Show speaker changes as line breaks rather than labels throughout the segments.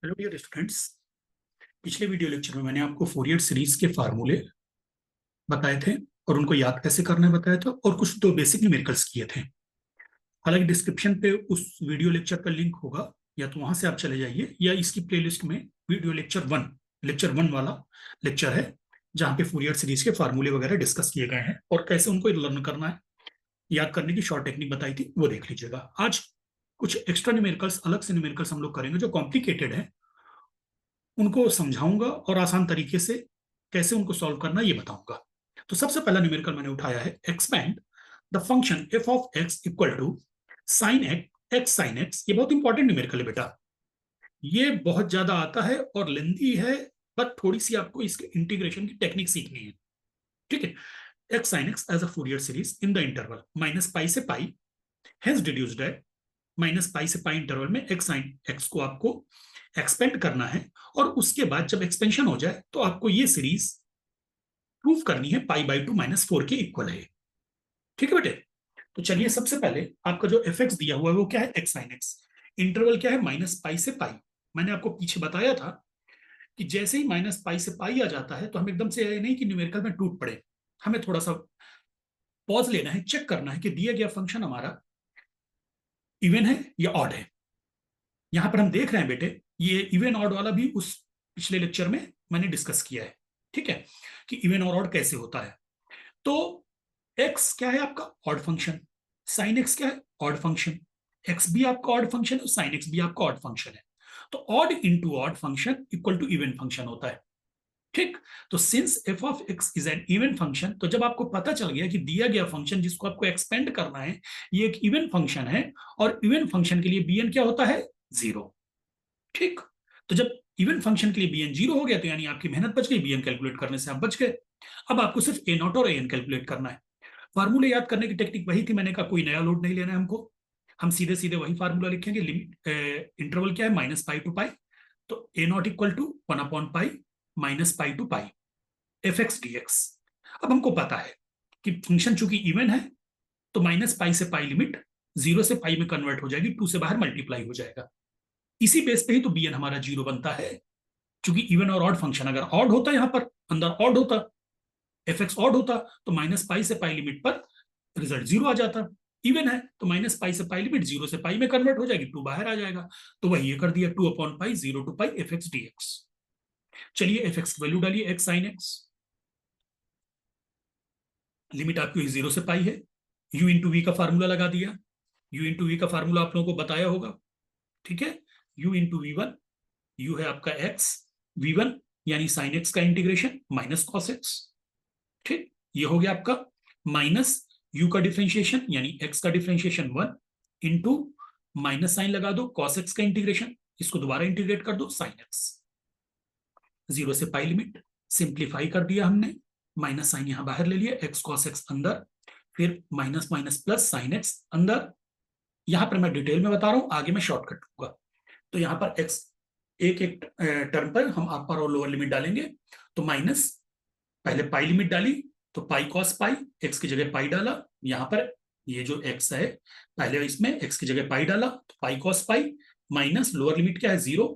Hello dear students. पिछले video lecture में मैंने आपको फोरियर सीरीज के फार्मूले बताए थे और उनको याद कैसे करना है बताया था और कुछ दो बेसिक न्यूमेरिकल्स किए थे। हालांकि डिस्क्रिप्शन पे उस वीडियो लेक्चर का लिंक होगा, या तो वहां से आप चले जाइए या इसकी प्लेलिस्ट में वीडियो लेक्चर 1 वाला लेक्चर है, जहाँ पे फोरियर सीरीज के फार्मूले वगैरह डिस्कस किए गए हैं और कैसे उनको लर्न करना है, याद करने की शॉर्ट टेक्निक बताई थी, वो देख लीजिएगा। आज कुछ एक्स्ट्रा न्यूमेरिकल्स, अलग से न्यूमेरिकल्स हम लोग करेंगे जो कॉम्प्लिकेटेड है, उनको समझाऊंगा और आसान तरीके से कैसे उनको सॉल्व करना ये बताऊंगा। तो सबसे पहला न्यूमेरिकल मैंने उठाया है, expand the function f of x equal to sine x sine x. ये बहुत इंपॉर्टेंट न्यूमेरिकल है बेटा, ये बहुत ज्यादा आता है और लेंथी है, बट थोड़ी सी आपको इसके इंटीग्रेशन की टेक्निक सीखनी है। ठीक है, x sine x as a Fourier series in the interval minus pi से पाई, हेंस डिड्यूस्ड है माइनस पाई से पाई इंटरवल में एक्स साइन एक्स को आपको एक्सपेंड करना है, और उसके बाद जब एक्सपेंशन हो जाए तो आपको ये सीरीज प्रूव करनी है पाई/2 - 4 के इक्वल है। ठीक है बेटे, तो चलिए सबसे पहले आपका जो एफ एक्स दिया हुआ है वो क्या है, एक्स साइन एक्स। इंटरवल क्या है, माइनस पाई से पाई। मैंने आपको पीछे बताया था कि जैसे ही माइनस पाई से पाई आ जाता है तो हम एकदम से नहीं कि न्यूमेरिकल में टूट पड़े, हमें थोड़ा सा पॉज लेना है, चेक करना है कि दिया गया फंक्शन हमारा इवन है या ऑड है। यहां पर हम देख रहे हैं बेटे, ये इवन ऑड वाला भी उस पिछले लेक्चर में मैंने डिस्कस किया है। ठीक है, कि इवन और ऑड कैसे होता है। तो एक्स क्या है आपका, ऑड फंक्शन। साइन एक्स क्या है, ऑड फंक्शन। एक्स भी आपका ऑड फंक्शन है, साइन एक्स भी आपका ऑड फंक्शन है। तो odd into odd function equal to even function होता है। ठीक, तो since f of x is an even function, तो जब आपको पता चल गया कि दिया गया फंक्शन जिसको आपको एक्सपेंड करना है ये एक इवन फंक्शन है, और इवन फंक्शन के लिए bn क्या होता है, 0। ठीक, तो जब इवन फंक्शन के लिए bn 0 हो गया तो यानी आपकी मेहनत बच गई, bn कैलकुलेट करने से आप बच गए। अब आपको सिर्फ a नॉट और an कैलकुलेट करना है। फार्मूले याद करने की टेक्निक वही थी, मैंने कहा कोई नया लोड नहीं लेना है हमको, हम सीधे सीधे वही फार्मूला लिखेंगे। लिमिट इंटरवल क्या है, माइनस पाई टू पाई, तो a नॉट इक्वल टू 1/पाई minus pi to pi f x d x. अब हमको पता है कि फंक्शन चूंकि इवन है तो माइनस पाई से पाई लिमिट 0 से पाई में कन्वर्ट हो जाएगी, 2 से बाहर मल्टीप्लाई हो जाएगा। इसी बेस पे ही तो bn हमारा 0 बनता है, क्योंकि इवन और ऑड फंक्शन अगर ऑड होता यहां पर अंदर ऑड होता, एफ एक्स ऑड होता, तो माइनस पाई से पाई लिमिट पर रिजल्ट 0 आ जाता। इवन है तो माइनस पाई से पाई लिमिट 0 से पाई में कन्वर्ट हो जाएगी, 2 बाहर आ जाएगा। तो वही ये कर दिया, 2/पाई 0 to pi f x d x. चलिए एफ एक्स की वैल्यू डालिए, एक्स साइन एक्स। लिमिट आपकी 0 से पाई है, यू इंटू वी का फार्मूला लगा दिया। यू इंटू वी का फार्मूला आप लोगों को बताया होगा। ठीक है, u into v one, u है आपका एक्स, वी वन यानी साइन एक्स का इंटीग्रेशन माइनस कॉस एक्स। ठीक, ये हो गया आपका माइनस यू का डिफ्रेंशिएशन यानी एक्स का डिफ्रेंशिएशन 1 इंटू माइनस साइन लगा दो कॉस एक्स का इंटीग्रेशन, इसको दोबारा इंटीग्रेट कर दो साइन एक्स। 0 से पाई लिमिट सिंप्लीफाई कर दिया हमने, माइनस साइन यहां बाहर ले लिया, एक्स कॉस एक्स अंदर, फिर minus minus plus sine x अंदर। यहां पर मैं डिटेल में बता रहा हूं, आगे मैं शॉर्टकट दूंगा। तो यहां पर एक्स एक एक टर्म पर हम अपर और लोअर लिमिट डालेंगे। तो माइनस, पहले पाई लिमिट डाली तो पाई कॉस पाई, एक्स की जगह पाई डाला। यहां पर ये जो एक्स है, पहले इसमें एक्स की जगह पाई डाला तो pi cos pi, minus lower limit क्या है 0,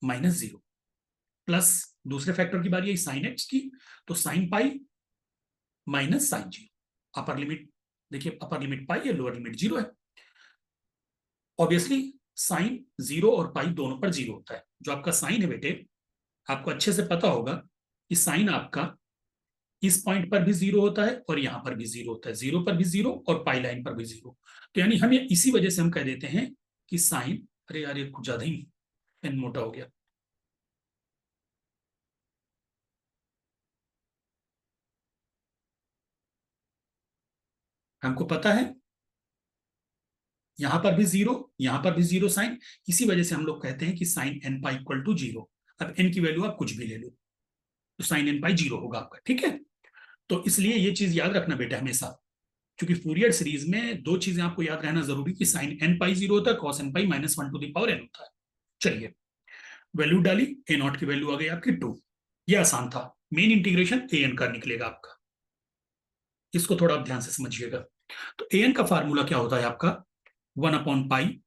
माइनस 0, प्लस दूसरे फैक्टर की बारी आई साइन एक्स की, तो sine pi minus sine 0। Upper limit देखिए, अपर लिमिट पाई है, लोअर लिमिट 0 है। ऑब्वियसली साइन 0 और पाई दोनों पर 0 होता है। जो आपका साइन है बेटे, आपको अच्छे से पता होगा कि साइन आपका इस पॉइंट पर भी 0 होता है और यहां पर भी 0 होता है, 0 पर भी 0 और पाई लाइन पर भी 0। तो यानी हम ये इसी वजह से हम कह देते हैं कि साइन, अरे यार ये कुछ ज्यादा ही पेन मोटा हो गया। हमको पता है यहां पर भी 0, यहां पर भी 0 साइन, इसी वजह से हम लोग कहते हैं कि sine n pi equal to 0। अब एन की वैल्यू आप कुछ भी ले लो तो साइन एन पाई 0 होगा आपका। ठीक है, तो इसलिए ये चीज याद रखना बेटा हमेशा, क्योंकि फूरियर सीरीज में दो चीजें आपको याद रहना जरूरी, कि साइन एन पाई 0 होता है, cos n pi -1 to the power n होता है। चलिए वैल्यू डाली, ए नॉट की वैल्यू आ गई आपकी 2। ये आसान था, मेन इंटीग्रेशन ए एन का निकलेगा आपका, इसको थोड़ा आप ध्यान से समझिएगा। तो ए एन का फार्मूला क्या होता है आपका, 1/पाई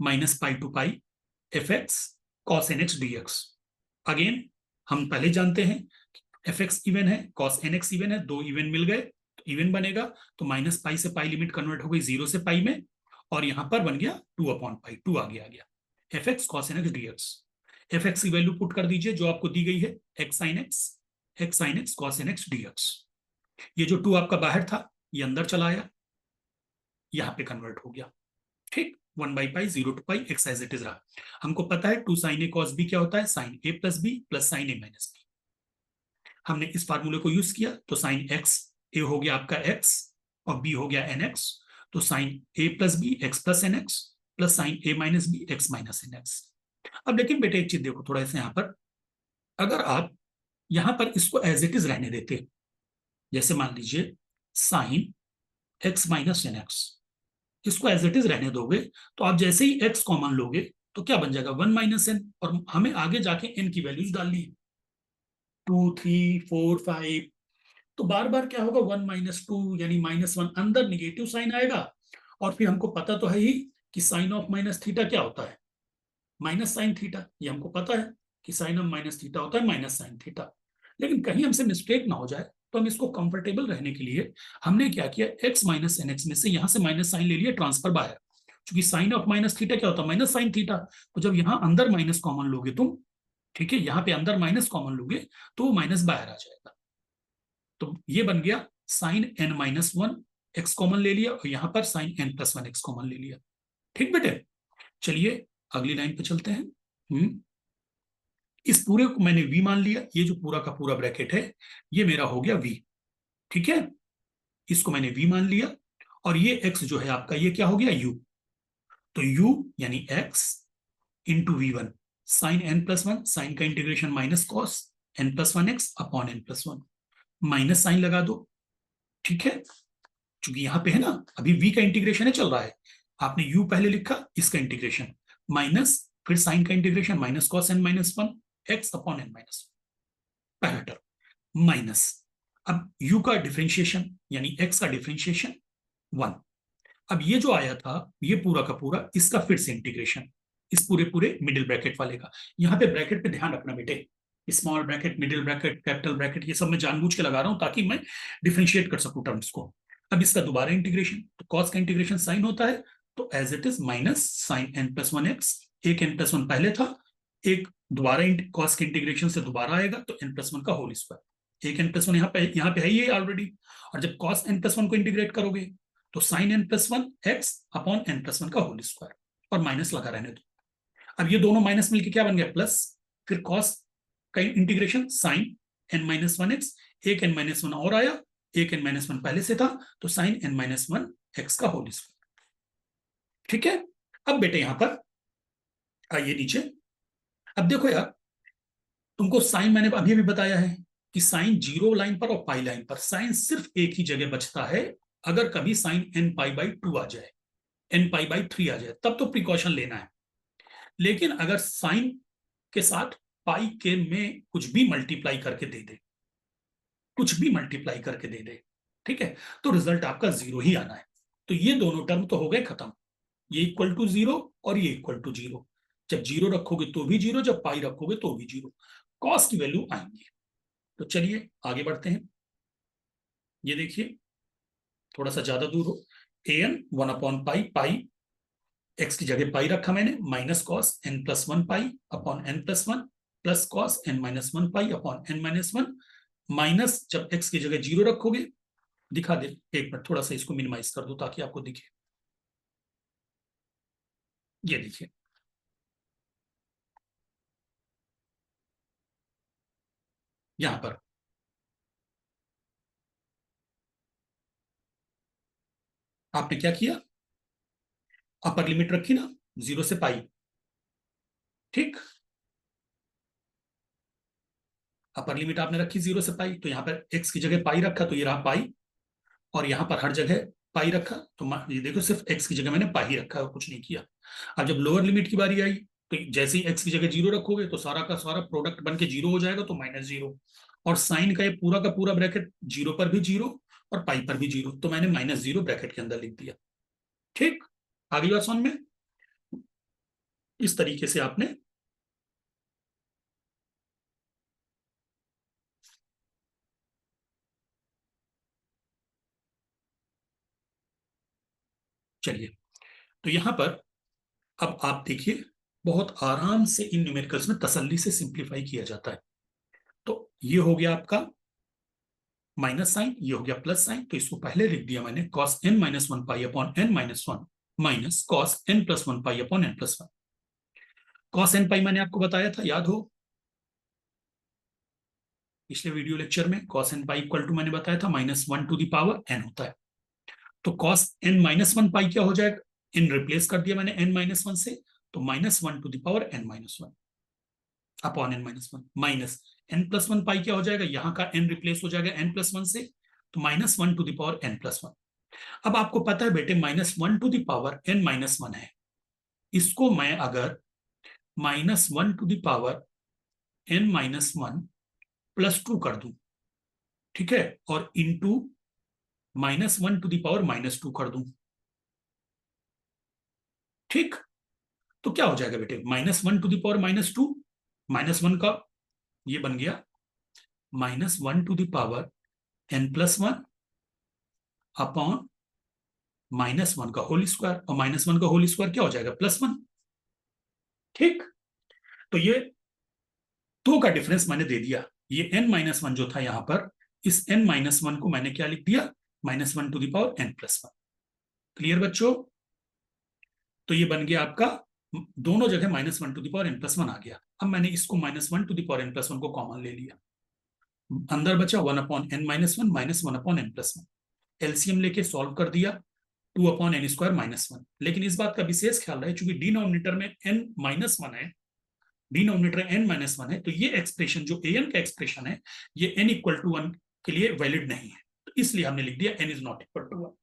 minus pi to pi f x cos nx dx। Again हम पहले जानते हैं fx इवन है, cos nx इवन है, दो इवन मिल गए तो इवन बनेगा, तो माइनस पाई से पाई लिमिट कन्वर्ट हो गई 0 से पाई में, और यहां पर बन गया 2/पाई, 2 आ गया fx cos nx dx। fx की वैल्यू पुट कर दीजिए जो आपको दी गई है, x sin x cos nx dx। ये जो 2 आपका बाहर था ये अंदर चला आया, यहां पे कन्वर्ट हो गया। ठीक, 1/पाई 0 to pi x as it is रहा। हमको पता है 2 sin a cos b क्या होता है, sin a plus b plus sin a minus b। हमने इस फार्मूले को यूज किया तो sin x a हो गया आपका x और b हो गया nx, तो sin a plus b x plus nx plus sin a minus b x minus nx। अब लेकिन बेटे एक चीज देखो थोड़ा सा यहाँ पर, अगर आप यहां पर इसको एज इट इज रहने देते, जैसे मान लीजिए साइन x माइनस nx, इसको एज इट इज रहने दोगे तो आप जैसे ही x कॉमन लोगे तो क्या बन जाएगा 1 माइनस एन, और हमें आगे जाके n की वैल्यूज डालनी है 2 3 4 5, तो बार बार क्या होगा 1 माइनस 2 यानी -1, अंदर निगेटिव साइन आएगा। और फिर हमको पता तो है ही कि साइन ऑफ माइनस थीटा क्या होता है, माइनस साइन थीटा, ये हमको पता है कि साइन ऑफ माइनस थीटा होता है माइनस साइन थीटा। लेकिन कहीं हमसे मिस्टेक ना हो जाए तो हम इसको कंफर्टेबल रहने के लिए हमने क्या किया, x माइनस एन एक्स में से यहां से माइनस साइन ले लिया ट्रांसफर बाहर, क्योंकि साइन ऑफ माइनस थीटा क्या होता है माइनस साइन थीटा, तो जब यहां अंदर माइनस कॉमन लोगे तुम, ठीक है, यहाँ पे अंदर माइनस कॉमन लोगे तो वो माइनस बाहर आ जाएगा, तो ये बन गया sine n minus 1 x common ले लिया और यहां पर sine n plus 1 x common ले लिया। ठीक बेटे, चलिए अगली लाइन पे चलते हैं। इस पूरे को मैंने v मान लिया, ये जो पूरा का पूरा ब्रैकेट है ये मेरा हो गया v, ठीक है, इसको मैंने v मान लिया, और ये x जो है आपका ये क्या हो गया u, तो u यानी x into v1 sine n plus 1, sine का integration minus cos n plus 1x upon n plus 1, minus sine लगा दो, ठीक है, चूंकि यहां पे है ना अभी v का इंटीग्रेशन है चल रहा है, आपने u पहले लिखा इसका इंटीग्रेशन माइनस फिर साइन का integration minus cos n minus 1 x upon n minus पहला टर्म माइनस, अब u का डिफरेंशिएशन यानी x का डिफरेंशिएशन 1। अब ये जो आया था ये पूरा का पूरा इसका फिर से इंटीग्रेशन, इस पूरे पूरे मिडिल ब्रैकेट वाले का, यहाँ पे ब्रैकेट पे ध्यान रखना बेटे, small bracket middle bracket capital bracket ये सब मैं जानबूझ के लगा रहा हूं ताकि मैं डिफरेंशिएट कर सकूं टर्म्स को। अब इसका दोबारा इंटीग्रेशन, तो कॉस का इंटीग्रेशन साइन होता है, तो as it is minus sine n plus 1x, एक n प्लस 1 पहले था, एक दोबारा कॉस के इंटीग्रेशन से दोबारा आएगा तो n प्लस 1 का होल स्क्वायर, एक n प्लस 1 यहाँ पे है ही ऑलरेडी, और जब कॉस n प्लस 1 को इंटीग्रेट करोगे तो sine n plus 1 x upon n plus 1 का होल स्क्वायर, और माइनस लगा रहने दो। अब ये दोनों माइनस मिलके क्या बन गया प्लस, फिर कॉस का integration sign n minus 1x, एक n माइनस 1 और आया, एक n माइनस 1 पहले से था, तो साइन n माइनस 1 एक्स का होल स्क्वायर, ठीक है। अब बेटे यहां पर आइए नीचे, अब देखो यार तुमको साइन मैंने अभी भी बताया है कि साइन जीरो लाइन पर और पाई लाइन पर साइन सिर्फ एक ही जगह बचता है, अगर कभी साइन n पाई बाई 2 आ जाए, n पाई बाई 3 आ जाए तब तो प्रिकॉशन लेना है, लेकिन अगर साइन के साथ पाई के में कुछ भी मल्टीप्लाई करके दे दे, कुछ भी मल्टीप्लाई करके दे दे, ठीक है, तो रिजल्ट आपका जीरो ही आना है। तो ये दोनों टर्म तो हो गए खत्म, ये इक्वल टू जीरो और ये इक्वल टू जीरो, जब जीरो रखोगे तो भी जीरो, जब पाई रखोगे तो भी जीरो, कॉस की वैल्यू आएंगी। तो चलिए आगे बढ़ते हैं, ये देखिए थोड़ा सा ज्यादा दूर हो, an 1/पाई, पाई एक्स की जगह पाई रखा मैंने, माइनस कॉस n प्लस 1 पाई upon n plus 1 plus cos n minus 1 पाई अपॉन n माइनस 1, माइनस जब x की जगह जीरो रखोगे, दिखा दे एक मिनट, थोड़ा सा इसको मिनिमाइज कर दो ताकि आपको दिखे, ये देखिए यहां पर आपने क्या किया, अपर लिमिट रखी ना 0 से पाई, ठीक, अपर लिमिट आपने रखी 0 से पाई, तो यहाँ पर x की जगह पाई रखा तो ये रहा पाई, और यहाँ पर हर जगह पाई रखा, तो ये देखो सिर्फ x की जगह मैंने पाई ही रखा और कुछ नहीं किया। अब जब लोअर लिमिट की बारी आई तो जैसे ही x की जगह जीरो रखोगे तो सारा का सारा प्रोडक्ट बन के जीरो हो जाएगा, तो माइनस जीरो, और साइन का ये पूरा का पूरा ब्रैकेट जीरो पर भी जीरो और पाई पर भी जीरो, तो मैंने माइनस जीरो ब्रैकेट के अंदर लिख दिया, ठीक। आगे बात समझ में, इस तरीके से आपने चलिए, तो यहां पर अब आप देखिए, बहुत आराम से इन न्यूमेरिकल्स में तसल्ली से सिंप्लीफाई किया जाता है। तो ये हो गया आपका माइनस साइन, ये हो गया प्लस साइन, तो इसको पहले लिख दिया मैंने cos n minus one pi upon n minus one minus cos n plus one pi upon n plus one. Cos n pi मैंने आपको बताया था, याद हो, पिछले वीडियो लेक्चर में cos n pi equal to मैंने बताया था minus one to the power n होता है। तो cos n minus one pi क्या हो जाएगा, n रिप्लेस कर दिया मैंने n माइनस वन से, तो minus one to the power n minus one upon n minus one minus n plus one pi क्या हो जाएगा, यहां का n रिप्लेस हो जाएगा n प्लस वन से, तो minus one to the power n plus one. अब आपको पता है बेटे minus one to the power n minus one है, इसको मैं अगर minus one to the power n minus one plus two कर दूं, ठीक है, और into minus one to the power minus two कर दूं, ठीक, तो क्या हो जाएगा बेटे, minus one to the power minus two, minus one का ये बन गया minus one to the power n plus one upon minus one का होल स्क्वायर, और माइनस वन का होल स्क्वायर क्या हो जाएगा, प्लस वन, ठीक। तो ये दो का डिफरेंस मैंने दे दिया, ये n माइनस वन जो था यहां पर, इस n माइनस वन को मैंने क्या लिख दिया, minus one to the power n plus one. Clear बच्चों, तो ये बन गया आपका, दोनों जगह minus one to the power n plus one आ गया। अब मैंने इसको minus one to the power n plus one को कॉमन ले लिया, अंदर बचा one upon n minus one minus one upon n plus one, LCM लेके सॉल्व कर दिया, two upon n square minus one. लेकिन इस बात का विशेष ख्याल रहे, चूंकि डिनोमिनेटर में n माइनस वन है, डिनोमिनेटर n माइनस वन है, तो ये एक्सप्रेशन जो an का एक्सप्रेशन है, ये n इक्वल टू वन के लिए वैलिड नहीं है, तो इसलिए हमने लिख दिया n is not equal to one.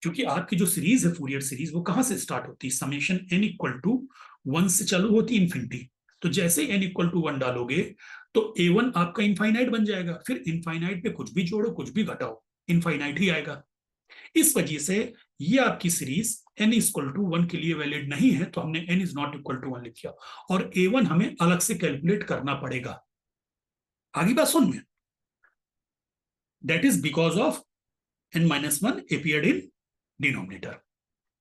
क्योंकि आपकी जो सीरीज है फूरियर सीरीज, वो कहां से स्टार्ट होती है, summation n equal to one से चालू होती है इन्फिनिटी, तो जैसे n इक्वल टू वन डालोगे तो a1 आपका इनफाइनाइट बन जाएगा, फिर इनफाइनाइट पे कुछ भी जोड़ो कुछ भी घटाओ इनफाइनाइट ही आएगा। इस वजह से ये आपकी series n equal to one के लिए वैलिड नहीं है, तो हमने n is not equal to one लिखा, और a1 हमें अलग से कैलकुलेट करना पड़ेगा। आगे बात सुन में, that is because of n minus one appeared in denominator,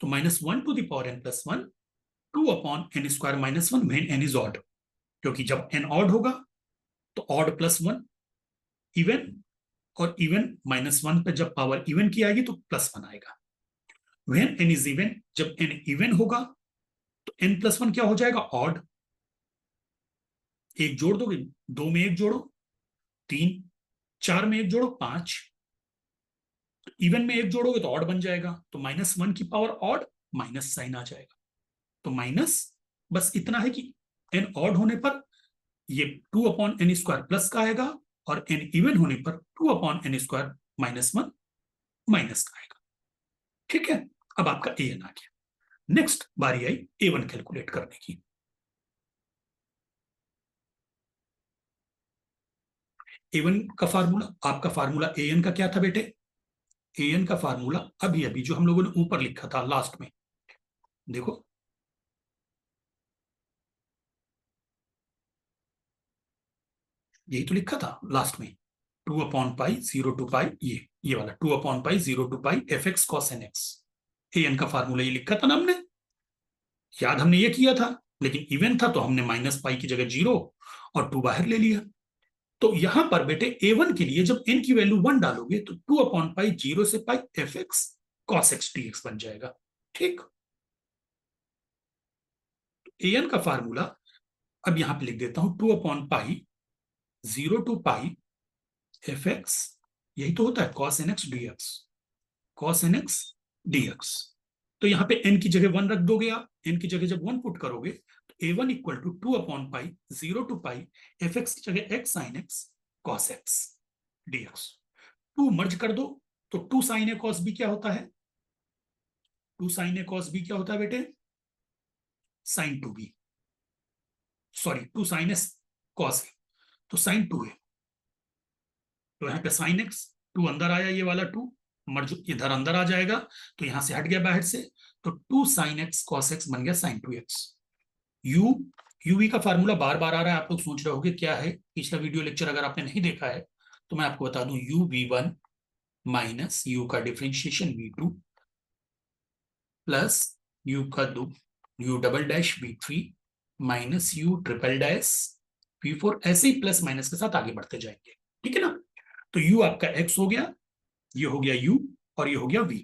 तो minus one to the power n plus one, two upon n square minus one when n is odd, क्योंकि जब n ऑड होगा तो ऑड प्लस वन इवन, और even minus one पे जब power even की आएगी तो प्लस वन आएगा। व्हेन n इज इवन, जब n इवन होगा तो n प्लस वन क्या हो जाएगा, ऑड, एक जोड़ दोगे, दो में एक जोड़ो तीन, चार में एक जोड़ो पांच, इवन में एक जोड़ोगे तो ऑड बन जाएगा, तो माइनस वन की पावर ऑड, माइनस साइन आ जाएगा, तो माइनस, बस इतना है कि n ऑड होने पर ये two upon n square plus का आएगा, और n इवन होने पर two upon n square minus one minus का आएगा, ठीक है। अब आपका an आ गया, नेक्स्ट बारी आई a1 कैलकुलेट करने की। a1 का फार्मूला, आपका फार्मूला an का क्या था बेटे, an का फार्मूला अभी अभी जो हम लोगों ने ऊपर लिखा था लास्ट में, देखो यही तो लिखा था लास्ट में, two upon pi zero to pi, ये वाला two upon pi zero to pi f x cos n x, an का फार्मूला ये लिखा था ना हमने, याद हमने ये किया था, लेकिन इवन था तो हमने माइनस पाई की जगह जीरो और टू बाहर ले लिया। तो यहां पर बेटे a1 के लिए जब n की वैल्यू वन डालोगे तो टू अपॉन पाई जीरो से pi f x cos x d x बन जाएगा, ठीक। an का फार्मूला अब यहां पे लिख देता हूं, two upon pi zero to pi f x, यही तो होता है cos n x d x, cos n x d x. तो यहां पे n की जगह वन रख दोगे आप, n की जगह जब वन पुट करोगे तो a1 equal to two upon pi zero to pi f x की जगह x sine x cos x d x, two merge कर दो, तो टू साइन ए कॉस बी क्या होता है, टू साइन ए कॉस बी क्या होता है बेटे, sine two B, sorry two sine S cos A, तो साइन टू ए, तो यहाँ पे साइन एक्स, टू अंदर आया ये वाला टू, मर्ज इधर अंदर आ जाएगा, तो यहां से हट गया बाहर से, तो two sine x cos x बन गया sine two x. U uv का फार्मूला बार बार आ रहा है, आप लोग सोच रहे होगे क्या है, पिछला वीडियो लेक्चर अगर आपने नहीं देखा है तो मैं आपको बता दूं, u v one minus u का differentiation v two plus u का दो, u double dash v3 minus u triple dash v4, ऐसे ही प्लस माइनस के साथ आगे बढ़ते जाएंगे, ठीक है ना। तो u आपका x हो गया, ये हो गया u, और ये हो गया v।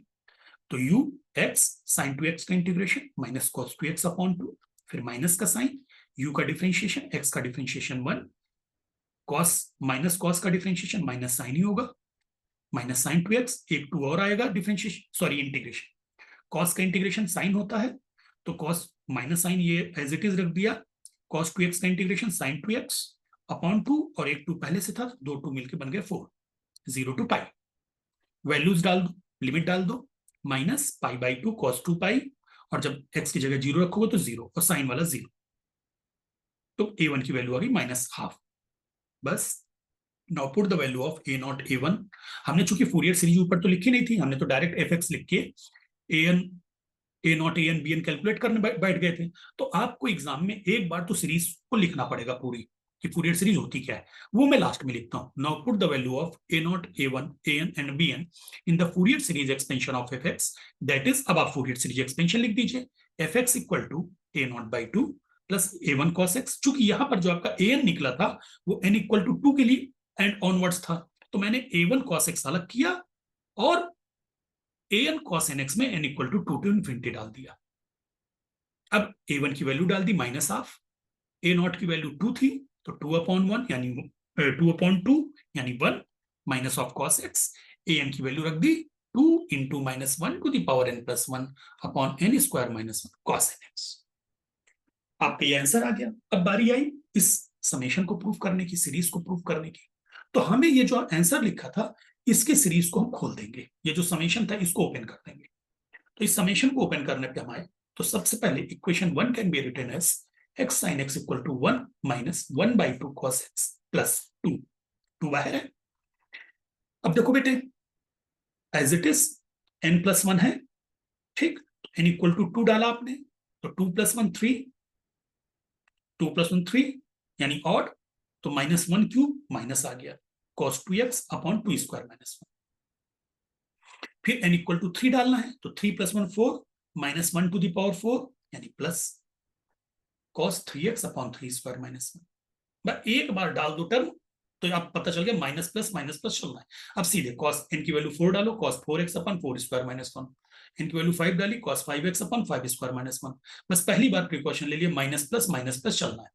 तो u x sine two x का integration minus cos two x upon two, फिर माइनस का साइन, u का डिफरेंशिएशन, x का डिफरेंशिएशन 1, कॉस माइनस कॉस का डिफरेंशिएशन माइनस साइन ही होगा, माइनस साइन टू एक्स, एक टू और आएगा डिफरेंशिएशन, सॉरी इंटीग्रेशन, कॉस का इंटीग्रेशन साइन होता है, तो कॉस माइनस साइन ये एज इट इज रख दिया, कॉस टू एक्स का integration sine two x upon to, और एक टू पहले से था, दो टू मिलकर बन गए 4, 0 टू पाई, वैल्यूज डाल दो, लिमिट डाल दो, minus pi by two cos two pi, और जब एक्स की जगह जीरो रखोगे तो जीरो, और साइन वाला जीरो, तो a1 की वैल्यू आ गई माइनस हाफ। बस now put the value of a not a1। हमने चूंकि फोरियर सीरीज ऊपर तो लिखी नहीं थी, हमने तो डायरेक्ट fx लिख के an a not a n b n calculate करने बैठ गए थे। तो आपको एग्जाम में एक बार तो सीरीज को लिखना पड़ेगा पूरी, कि फूरियर सीरीज होती क्या है, वो मैं लास्ट में लिखता हूं। Now put the value of a not a one a n and b n in the Fourier series expansion of f x, that is, अब आप फूरियर सीरीज एक्सपेंशन लिख दीजिए, f x equal to a not by two plus a one cos x. चूंकि यहां पर जो आपका A N निकला था वो एन इक्वल टू टू के लिए एंड ऑनवर्ड्स था, तो मैंने ए वन कॉस एक्स अलग किया, और a n cos n x में n equal to two infinity डाल दिया। अब ए वन की वैल्यू डाल दी माइनस हाफ, ए नॉट की वैल्यू टू थी, तो टू अपॉन वन यानी टू अपॉन टू यानी one, minus of cos x, a n की वैल्यू रख दी two into minus one to the power n plus one upon n square minus one cos n x. आपका ये answer आ गया। अब बारी आई इस समेशन को प्रूव करने की, सीरीज को प्रूव करने की। तो हमें ये जो आंसर लिखा था इसके सीरीज को हम खोल देंगे, ये जो समेशन था इसको ओपन कर देंगे। तो इस समेशन को ओपन करने पे हम आए, तो सबसे पहले equation one can be written as x sine x equal to one minus one by two cos x plus two, two बाहर है। अब देखो बेटे, as it is n plus one है, ठीक, एन इक्वल टू टू डाला आपने, तो two plus one three, two plus one three यानी ऑड, तो माइनस वन क्यूब माइनस आ गया cos two x upon two square minus one. फिर एन इक्वल टू थ्री डालना है, तो three plus one four minus one to the power four यानी plus cos three x upon three square minus one. बस एक बार डाल दो टर्म, तो आप पता चल गया माइनस प्लस चलना है। अब सीधे कॉस एन की वैल्यू फोर डालो, cos four x upon four square minus one, n की वैल्यू फाइव डाली, cos five x upon five square minus one. बस पहली बार प्रिकॉशन ले लिया, माइनस प्लस चलना है।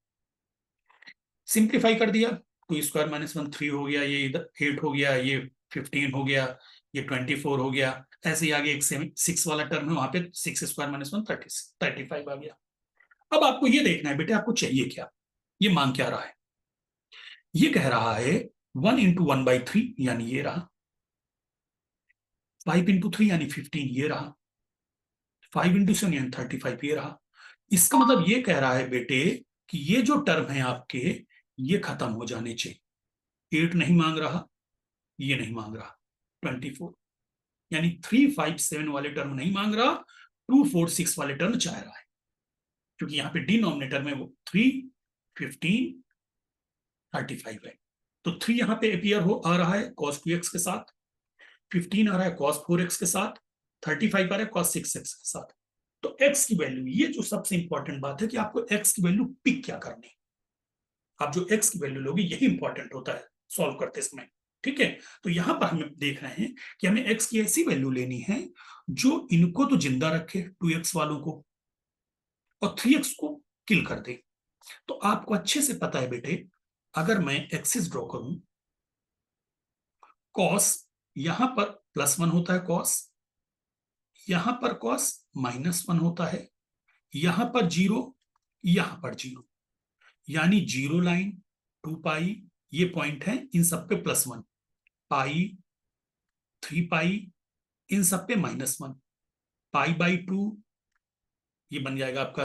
सिंप्लीफाई कर दिया, two square minus one three हो गया, ये इधर एट हो गया, ये 15 हो गया, ये 24 हो गया, ऐसे ही आगे एक सिक्स वाला टर्म है, वहां पे सिक्स स्क्वायर माइनस वन 35 आ गया। अब आपको ये देखना है बेटे, आपको चाहिए क्या, ये मांग क्या रहा है। ये कह रहा है one into one by three यानी ये रहा, फाइव इंटू थ्री यानी 15 ये रहा, फाइव इंटू सेवन यानी 35 ये रहा। इसका मतलब ये कह रहा है बेटे कि ये जो टर्म है आपके, ये खत्म हो जाने चाहिए। 8 नहीं मांग रहा, ये नहीं मांग रहा, 24 यानी 357 वाले टर्म नहीं मांग रहा, 246 वाले टर्म चाह रहा है, क्योंकि यहाँ पे डिनोमिनेटर में वो 3, 15, 35 है। तो 3 यहाँ पे अपियर हो आ रहा है कॉस टू एक्स के साथ, 15 आ रहा है कॉस फोर एक्स के साथ, 35 आ रहा है कॉस सिक्स एक्स के साथ। तो एक्स की वैल्यू, ये जो सबसे इंपॉर्टेंट बात है कि आपको एक्स की वैल्यू पिक क्या करनी है। आप जो एक्स की वैल्यू लोगे यही इंपॉर्टेंट होता है सॉल्व करते समय, ठीक है। तो यहां पर हम देख रहे हैं कि हमें एक्स की ऐसी वैल्यू लेनी है जो इनको तो जिंदा रखे, 2x वालों को, और 3x को किल कर दे। तो आपको अच्छे से पता है बेटे, अगर मैं एक्सिस ड्रॉ करूं, कॉस यहां पर प्लस वन होता है, कॉस यहां पर कॉस माइनस वन होता है, यहां पर जीरो, यहां पर जीरो, यानी जीरो लाइन, टू पाई, ये पॉइंट है, इन सब पे plus one, pi, three pi, इन सब पे minus one, pi by two, ये बन जाएगा आपका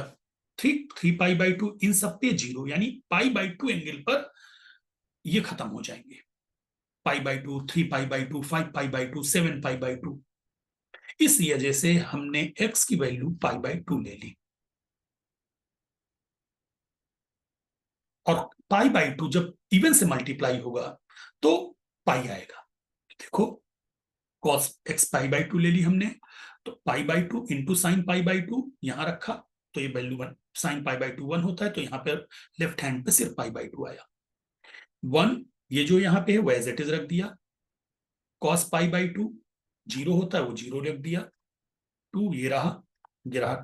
three, three pi by two, इन सब पे जीरो, यानी पाई बाई टू एंगल पर ये खत्म हो जाएंगे। पाई by to, three pi by to, five pi by to, seven pi by to. इस वजह से हमने एक्स की वैल्यू पाई बाई टू ले ली, और पाई बाई टू जब इवन से मल्टीप्लाई होगा तो पाई आएगा। देखो cos x pi by to ले ली हमने, तो पाई by two into sine pi by to यहां रखा, तो ये value one, sign pi by to one होता है, तो यहाँ पे लेफ्ट हैंड पे सिर्फ पाई बाई टू आया। वन ये जो यहाँ पे है वो एज इट इज रख दिया। Cos pi by to zero होता है, वो जीरो रख दिया। टू ये रहा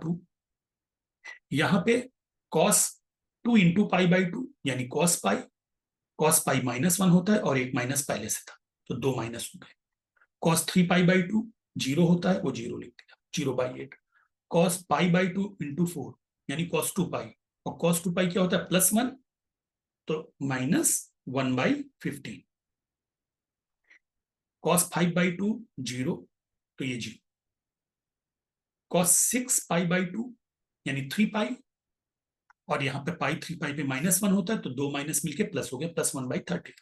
टू। यहाँ पे cos two into pi by two यानी कॉस पाई माइनस वन होता है और एक माइनस पहले से था, तो दो माइनस हो गए। Cos three pi by to zero होता है, वो जीरो लिख दिया, 0/8। Cos pi by two into four यानी कॉस टू पाई, और कॉस टू पाई क्या होता है +1, तो -1/15। कॉस 5/2 जीरो, तो ये जीरो। कॉस 6 पाई बाई 2 यानी 3 पाई, और यहाँ पे पाई 3 पाई पे -1 होता है, तो दो माइनस मिलके प्लस हो गया, +1/35।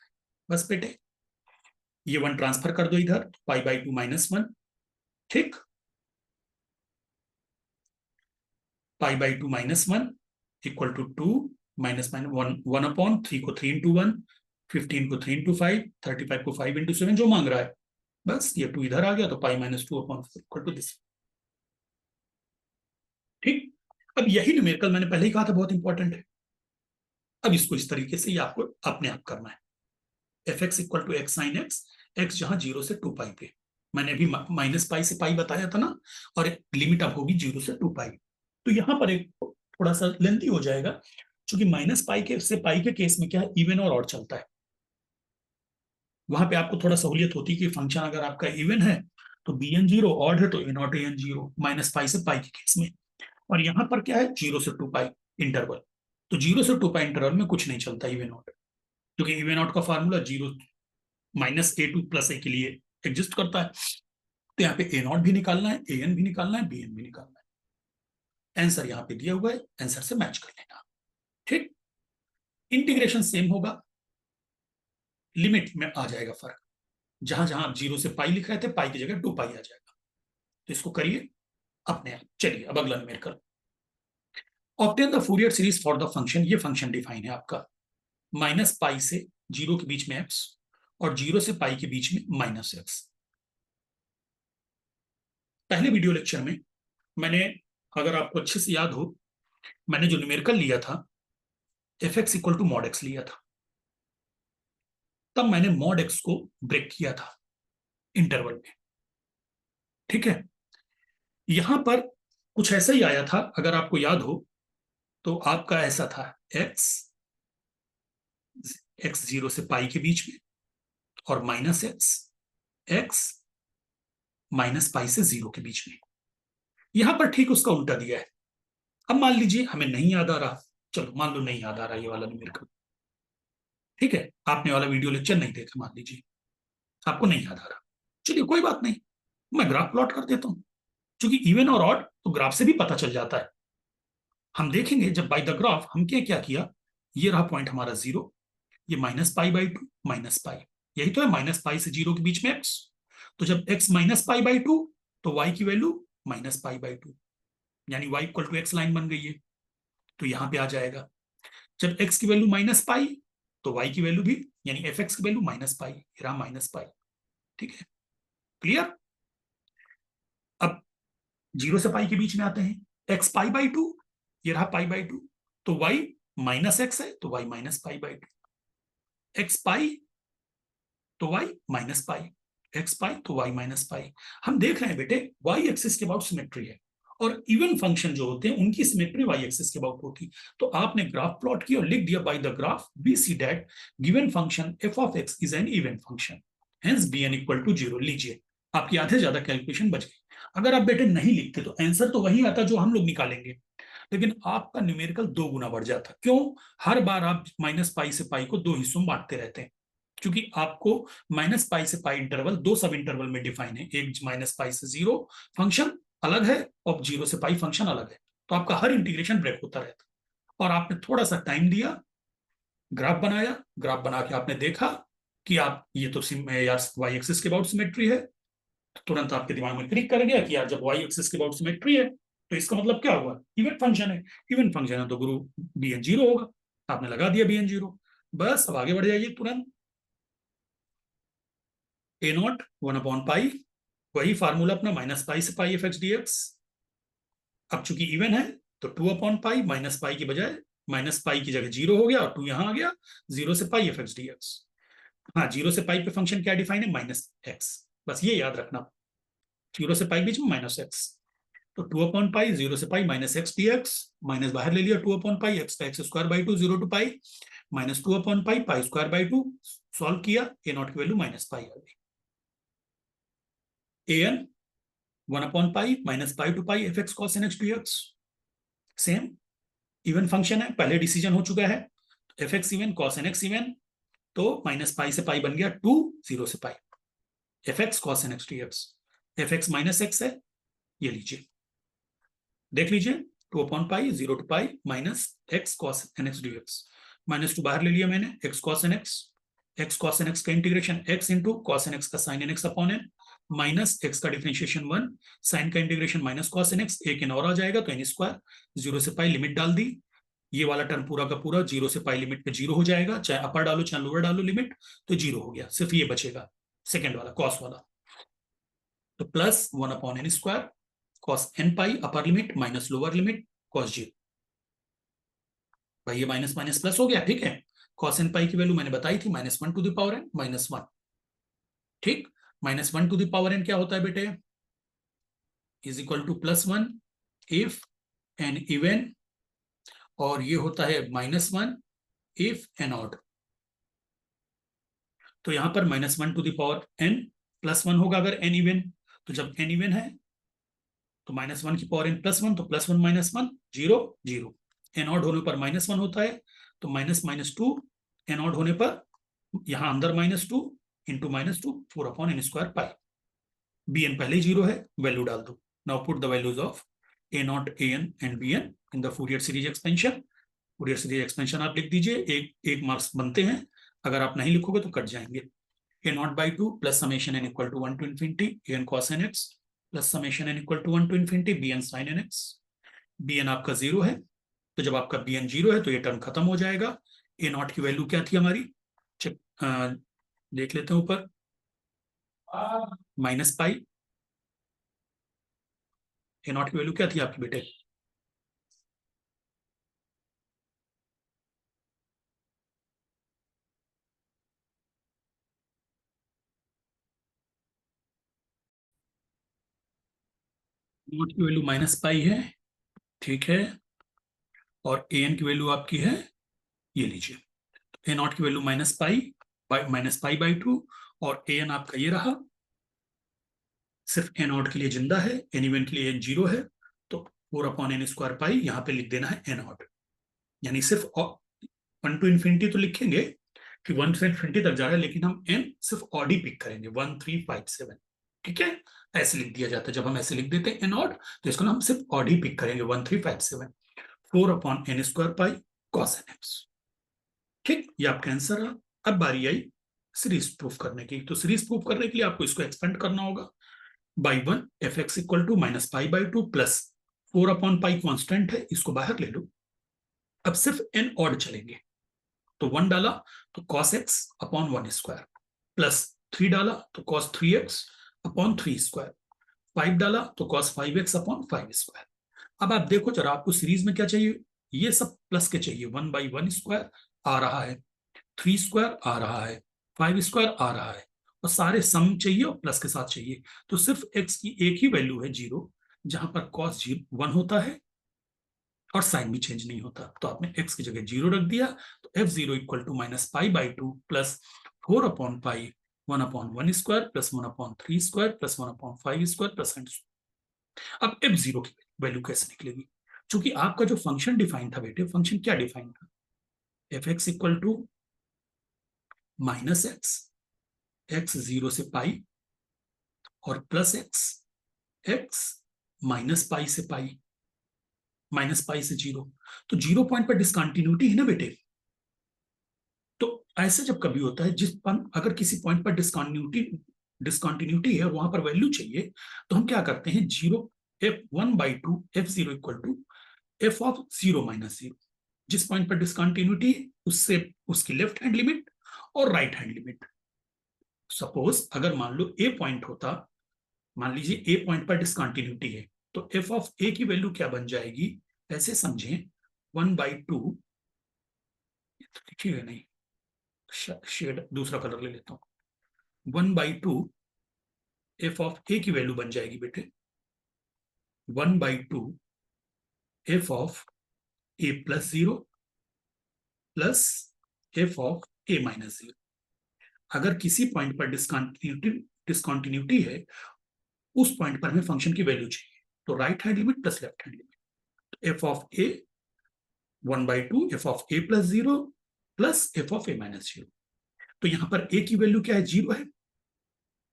बस बेटे ये वन ट्रांसफर कर दो इधर, पाई बाई 2 -1, ठीक। Pi by 2 -1 equal to 2 minus minus 1/3 को 3 × 1, 15 को 3 × 5, 35 को 5 × 7 जो मांग रहा है। बस ये 2 इधर आ गया, तो पाई-2/4 इक्वल टू दिस, ठीक। अब यही न्यूमेरिकल मैंने पहले ही कहा था बहुत इंपॉर्टेंट है। अब इसको इस तरीके से ये आपको अपने आप करना है। f(x) equal to x sin x, x जहां 0 से 2 पाई पे, मैंने अभी -पाई से पाई बताया था ना, और लिमिट अब होगी 0 से 2 पाई। तो यहां पर एक थोड़ा सा लेंथी हो जाएगा, क्योंकि -पाई के से पाई के केस में क्या है, इवन और ऑड चलता है। वहां पे आपको थोड़ा सहूलियत होती है कि फंक्शन अगर आपका इवन है तो bn 0, ऑड है तो a0 an 0, -पाई से पाई के केस में। और यहाँ पर क्या है 0 से 2 पाई इंटरवल, तो 0 से 2 पाई इंटरवल में कुछ नहीं चलता इवन ऑड, क्योंकि इवन आउट का फार्मूला 0 -a2 + a के लिए एग्जिस्ट करता है। तो यहाँ पे a0 भी निकालना है, an भी निकालना है, bn भी निकालना है। आंसर यहाँ पे दिया हुआ है, आंसर से मैच कर लेना, ठीक। इंटीग्रेशन सेम होगा, लिमिट में आ जाएगा फर्क। जहां जहां आप 0 से पाई लिख रहे थे, पाई की जगह 2 पाई आ जाएगा। तो इसको करिए अपने आप। चलिए अब अगला numerical. Obtain the Fourier series for the function, ये फंक्शन डिफाइन है आपका, -पाई से 0 के बीच में x और 0 से पाई के बीच में -x। पहले वीडियो लेक्चर में मैंने, अगर आपको अच्छे से याद हो, मैंने जो न्यूमेरिकल लिया था f(x) equal to mod x लिया था। तब मैंने mod x को ब्रेक किया था इंटरवल में, ठीक है। यहां पर कुछ ऐसा ही आया था, अगर आपको याद हो तो आपका ऐसा था x 0 से पाई के बीच में, और -x -पाई से 0 के बीच में। यहां पर ठीक उसका उल्टा दिया है। अब मान लीजिए हमें नहीं याद आ रहा, चलो मान लो नहीं याद आ रहा ये वाला न्यूमेरिकल, ठीक है। आपने वाला वीडियो लेक्चर नहीं देखा, मान लीजिए आपको नहीं याद आ रहा, चलिए कोई बात नहीं, मैं ग्राफ प्लॉट कर देता हूं, क्योंकि इवन और ऑड तो ग्राफ से भी पता चल जाता है। हम देखेंगे जब बाय द ग्राफ हम क्या क्या किया, ये रहा पॉइंट हमारा 0, ये -पाई/2 -पाई, यही तो है, -पाई से 0 के बीच में x। तो जब x -पाई/2 तो y की वैल्यू -पाई/2, यानी y equal to x line बन गई है, तो यहां पे आ जाएगा। जब x की वैल्यू -पाई तो y की वैल्यू भी, यानी f(x) की वैल्यू -पाई, रहा -पाई, ठीक है, क्लियर। अब 0 से पाई के बीच में आते हैं, x पाई/2, ये रहा पाई/2, तो y -x है तो y -पाई/2, x पाई तो y -पाई, x पाई तो y -पाई। हम देख रहे हैं बेटे y एक्सिस के अबाउट सिमेट्री है, और इवन फंक्शन जो होते हैं उनकी सिमेट्री y एक्सिस के अबाउट होती। तो आपने ग्राफ प्लॉट किया और लिख दिया by the graph we see that given function f(x) is an even function, hence bn equal to 0। लीजिए आपकी आधे ज्यादा कैलकुलेशन बच गई। अगर आप बेटे नहीं लिखते तो आंसर तो वही आता जो हम लोग निकालेंगे, लेकिन आपका न्यूमेरिकल 2 गुना बढ़ जाता। क्यों? हर बार आप -पाई से पाई को 2 हिस्सों में बांटते रहते हैं, क्योंकि आपको -पाई से पाई इंटरवल 2 सब इंटरवल में डिफाइन है, एक -पाई से 0 फंक्शन अलग है और 0 से पाई फंक्शन अलग है। तो आपका हर इंटीग्रेशन ब्रेक होता रहता, और आपने थोड़ा सा टाइम दिया, ग्राफ बनाया, ग्राफ बना के आपने देखा कि आप ये तो यार वाई एक्सिस के अबाउट सिमेट्री है, तो तुरंत आपके दिमाग में क्लिक कर गया कि यार जब वाई एक्सिस के अबाउट सिमेट्री है तो इसका मतलब क्या हुआ, इवन फंक्शन है। इवन फंक्शन है तो गुरु bn 0 होगा, आपने लगा दिया bn 0। बस अब आगे बढ़ जाइए तुरंत, a0 1/पाई वही फार्मूला अपना माइनस पाई से pi f x d x. अब चूंकि इवन है तो 2/पाई, माइनस पाई की बजाय माइनस पाई की जगह 0 हो गया और 2 यहां आ गया। 0 से pi f x d x. हाँ, 0 से पाई पे फंक्शन क्या डिफाइन है? Minus x. बस ये याद रखना, 0 से पाई बीच में माइनस एक्स। तो 2/पाई, 0 से pi minus x d x, minus बाहर ले लिया 2/पाई, एक्स का x square by 2, 0 to pi minus 2/पाई, पाई स्क्वायर बाई 2। सॉल्व किया, ए नॉट की वैल्यू माइनस पाई आ गई। ए एन 1/पाई minus pi to pi f x cos n x d x. Same even function है, पहले decision हो चुका है। F x even cos n x even, तो माइनस पाई से पाई बन गया 2, 0 से pi f x cos n x d x. F x minus x है, ये लीजिए, देख लीजिए, 2/पाई, 0 to pi minus x cos n x d x. Minus 2 बाहर ले लिया मैंने, x cos n x. X cos n x का integration x into cos n x का sine n x upon n, minus x का differentiation 1, sine का integration minus cos n x, एक n और आ जाएगा तो एन स्क्वायर। 0 से पाई लिमिट डाल दी, ये वाला टर्म पूरा का पूरा 0 से पाई लिमिट पे 0 हो जाएगा, चाहे अपर डालो चाहे लोअर डालो लिमिट, तो 0 हो गया, सिर्फ ये बचेगा सेकेंड वाला कॉस वाला। तो plus 1/n² cos n pi upper limit minus lower limit cos 0। भाई ये माइनस माइनस प्लस हो गया, ठीक है। कॉस एन पाई की वैल्यू मैंने बताई थी -1 टू द पावर एन -1। ठीक, -1 टू द पावर एन क्या होता है बेटे? Is equal to +1 if n even, और ये होता है -1 इफ एन ऑड। तो यहां पर -1 टू द पावर एन +1 होगा अगर एन इवन। तो जब एन इवन है तो -1 की पावर एन +1, तो +1 -1 0 0। एन ऑड होने पर -1 होता है, तो -2 एन ऑड होने पर यहां अंदर -2 इंटू -2 4/n² पाई। बी एन पहले 0 है, वैल्यू डाल दो। Now put the values of a not, a n and b n in the Fourier series expansion. Fourier series expansion आप लिख दीजिए, एक मार्क्स बनते हैं, अगर आप नहीं लिखोगे तो कट जाएंगे। A not by 2 plus summation n equal to 1 to infinity a n cos n x plus summation n equal to 1 to infinity b n sine n x. B n आपका 0 है, तो जब आपका बी एन 0 है तो ये term खत्म हो जाएगा। ए नॉट की वैल्यू क्या थी हमारी? चेक, देख लेते हैं ऊपर, -पाई। ए नॉट की वैल्यू क्या थी आपकी बेटे? नॉट की वैल्यू -पाई है, ठीक है। और ए एन की वैल्यू आपकी है, ये लीजिए, ए नॉट की वैल्यू -पाई/2, और ए एन आपका ये रहा। सिर्फ ए नॉट के लिए जिंदा है, एन इवन के लिए 0 है, तो 4/n² पाई यहां पे लिख देना है ए नॉट। यानी सिर्फ 1 टू इन्फिनिटी तो लिखेंगे कि 1 से इन्फिनिटी तक जा रहा है, लेकिन हम एन सिर्फ ऑड ही पिक करेंगे 1 3 5 7। ठीक है, ऐसे लिख दिया जाता है। जब हम ऐसे लिख देते हैं एन ऑड, तो इसको हम सिर्फ ऑड ही पिक करेंगे 1 3 5 7। 4/n² pi cos n x. ठीक, ये आपका आंसर है। अब बारी आई सीरीज प्रूफ करने की। तो सीरीज प्रूफ करने के लिए आपको इसको एक्सपेंड करना होगा by 1 f x equal to -पाई/2 प्लस 4/पाई कॉन्स्टेंट है, इसको बाहर ले लो। अब सिर्फ एन ऑड चलेंगे, तो 1 डाला तो cos x/1² प्लस 3 डाला तो cos 3x/3², 5 डाला तो cos 5x/5²। अब आप देखो जरा, आपको सीरीज में क्या चाहिए? ये सब प्लस के चाहिए। 1/1² आ रहा है, 3² आ रहा है, 5² आ रहा है, और सारे सम चाहिए और प्लस के साथ चाहिए। तो सिर्फ x की एक ही वैल्यू है 0, जहां पर cos 1 होता है और साइन भी चेंज नहीं होता। तो आपने x की जगह 0 रख दिया, तो f0 इक्वल टू -पाई/2 प्लस 4/पाई 1/1² प्लस 1/3² प्लस 1/5² प्लस। अब f0 की वैल्यू कैसे निकलेगी? चूंकि आपका जो फंक्शन डिफाइन था बेटे, फंक्शन क्या डिफाइन था? F x equal to -x, x 0 से पाई, और प्लस x -पाई से पाई, -पाई से 0। तो 0 पॉइंट पर डिसकंटिन्यूटी है ना बेटे। तो ऐसे जब कभी होता है, जिस पर अगर किसी पॉइंट पर डिसकंटिन्यूटी है और वहां पर वैल्यू चाहिए, तो हम क्या करते हैं, 0 f1/2 f0 equal to f of 0 - 0। जिस पॉइंट पर डिसकंटिन्यूटी उससे उसकी लेफ्ट हैंड लिमिट और राइट हैंड लिमिट। सपोज अगर मान लो ए पॉइंट होता मान लीजिए ए पॉइंट पर डिसकंटिन्यूटी है, तो एफ ऑफ ए की वैल्यू क्या बन जाएगी, ऐसे समझें 1/2, तो लिखिएगा नहीं, शेड दूसरा कलर ले लेता हूं, 1/2 एफ ऑफ ए की वैल्यू बन जाएगी बेटे 1/2 f of a plus 0 plus f of a minus 0। अगर किसी पॉइंट पर डिसकंटिन्यूटी है, उस पॉइंट पर हमें फंक्शन की वैल्यू चाहिए, तो right hand limit plus left hand limit, तो f of a 1/2 f of a plus 0 plus f of a minus 0। तो यहां पर ए की वैल्यू क्या है, 0 है,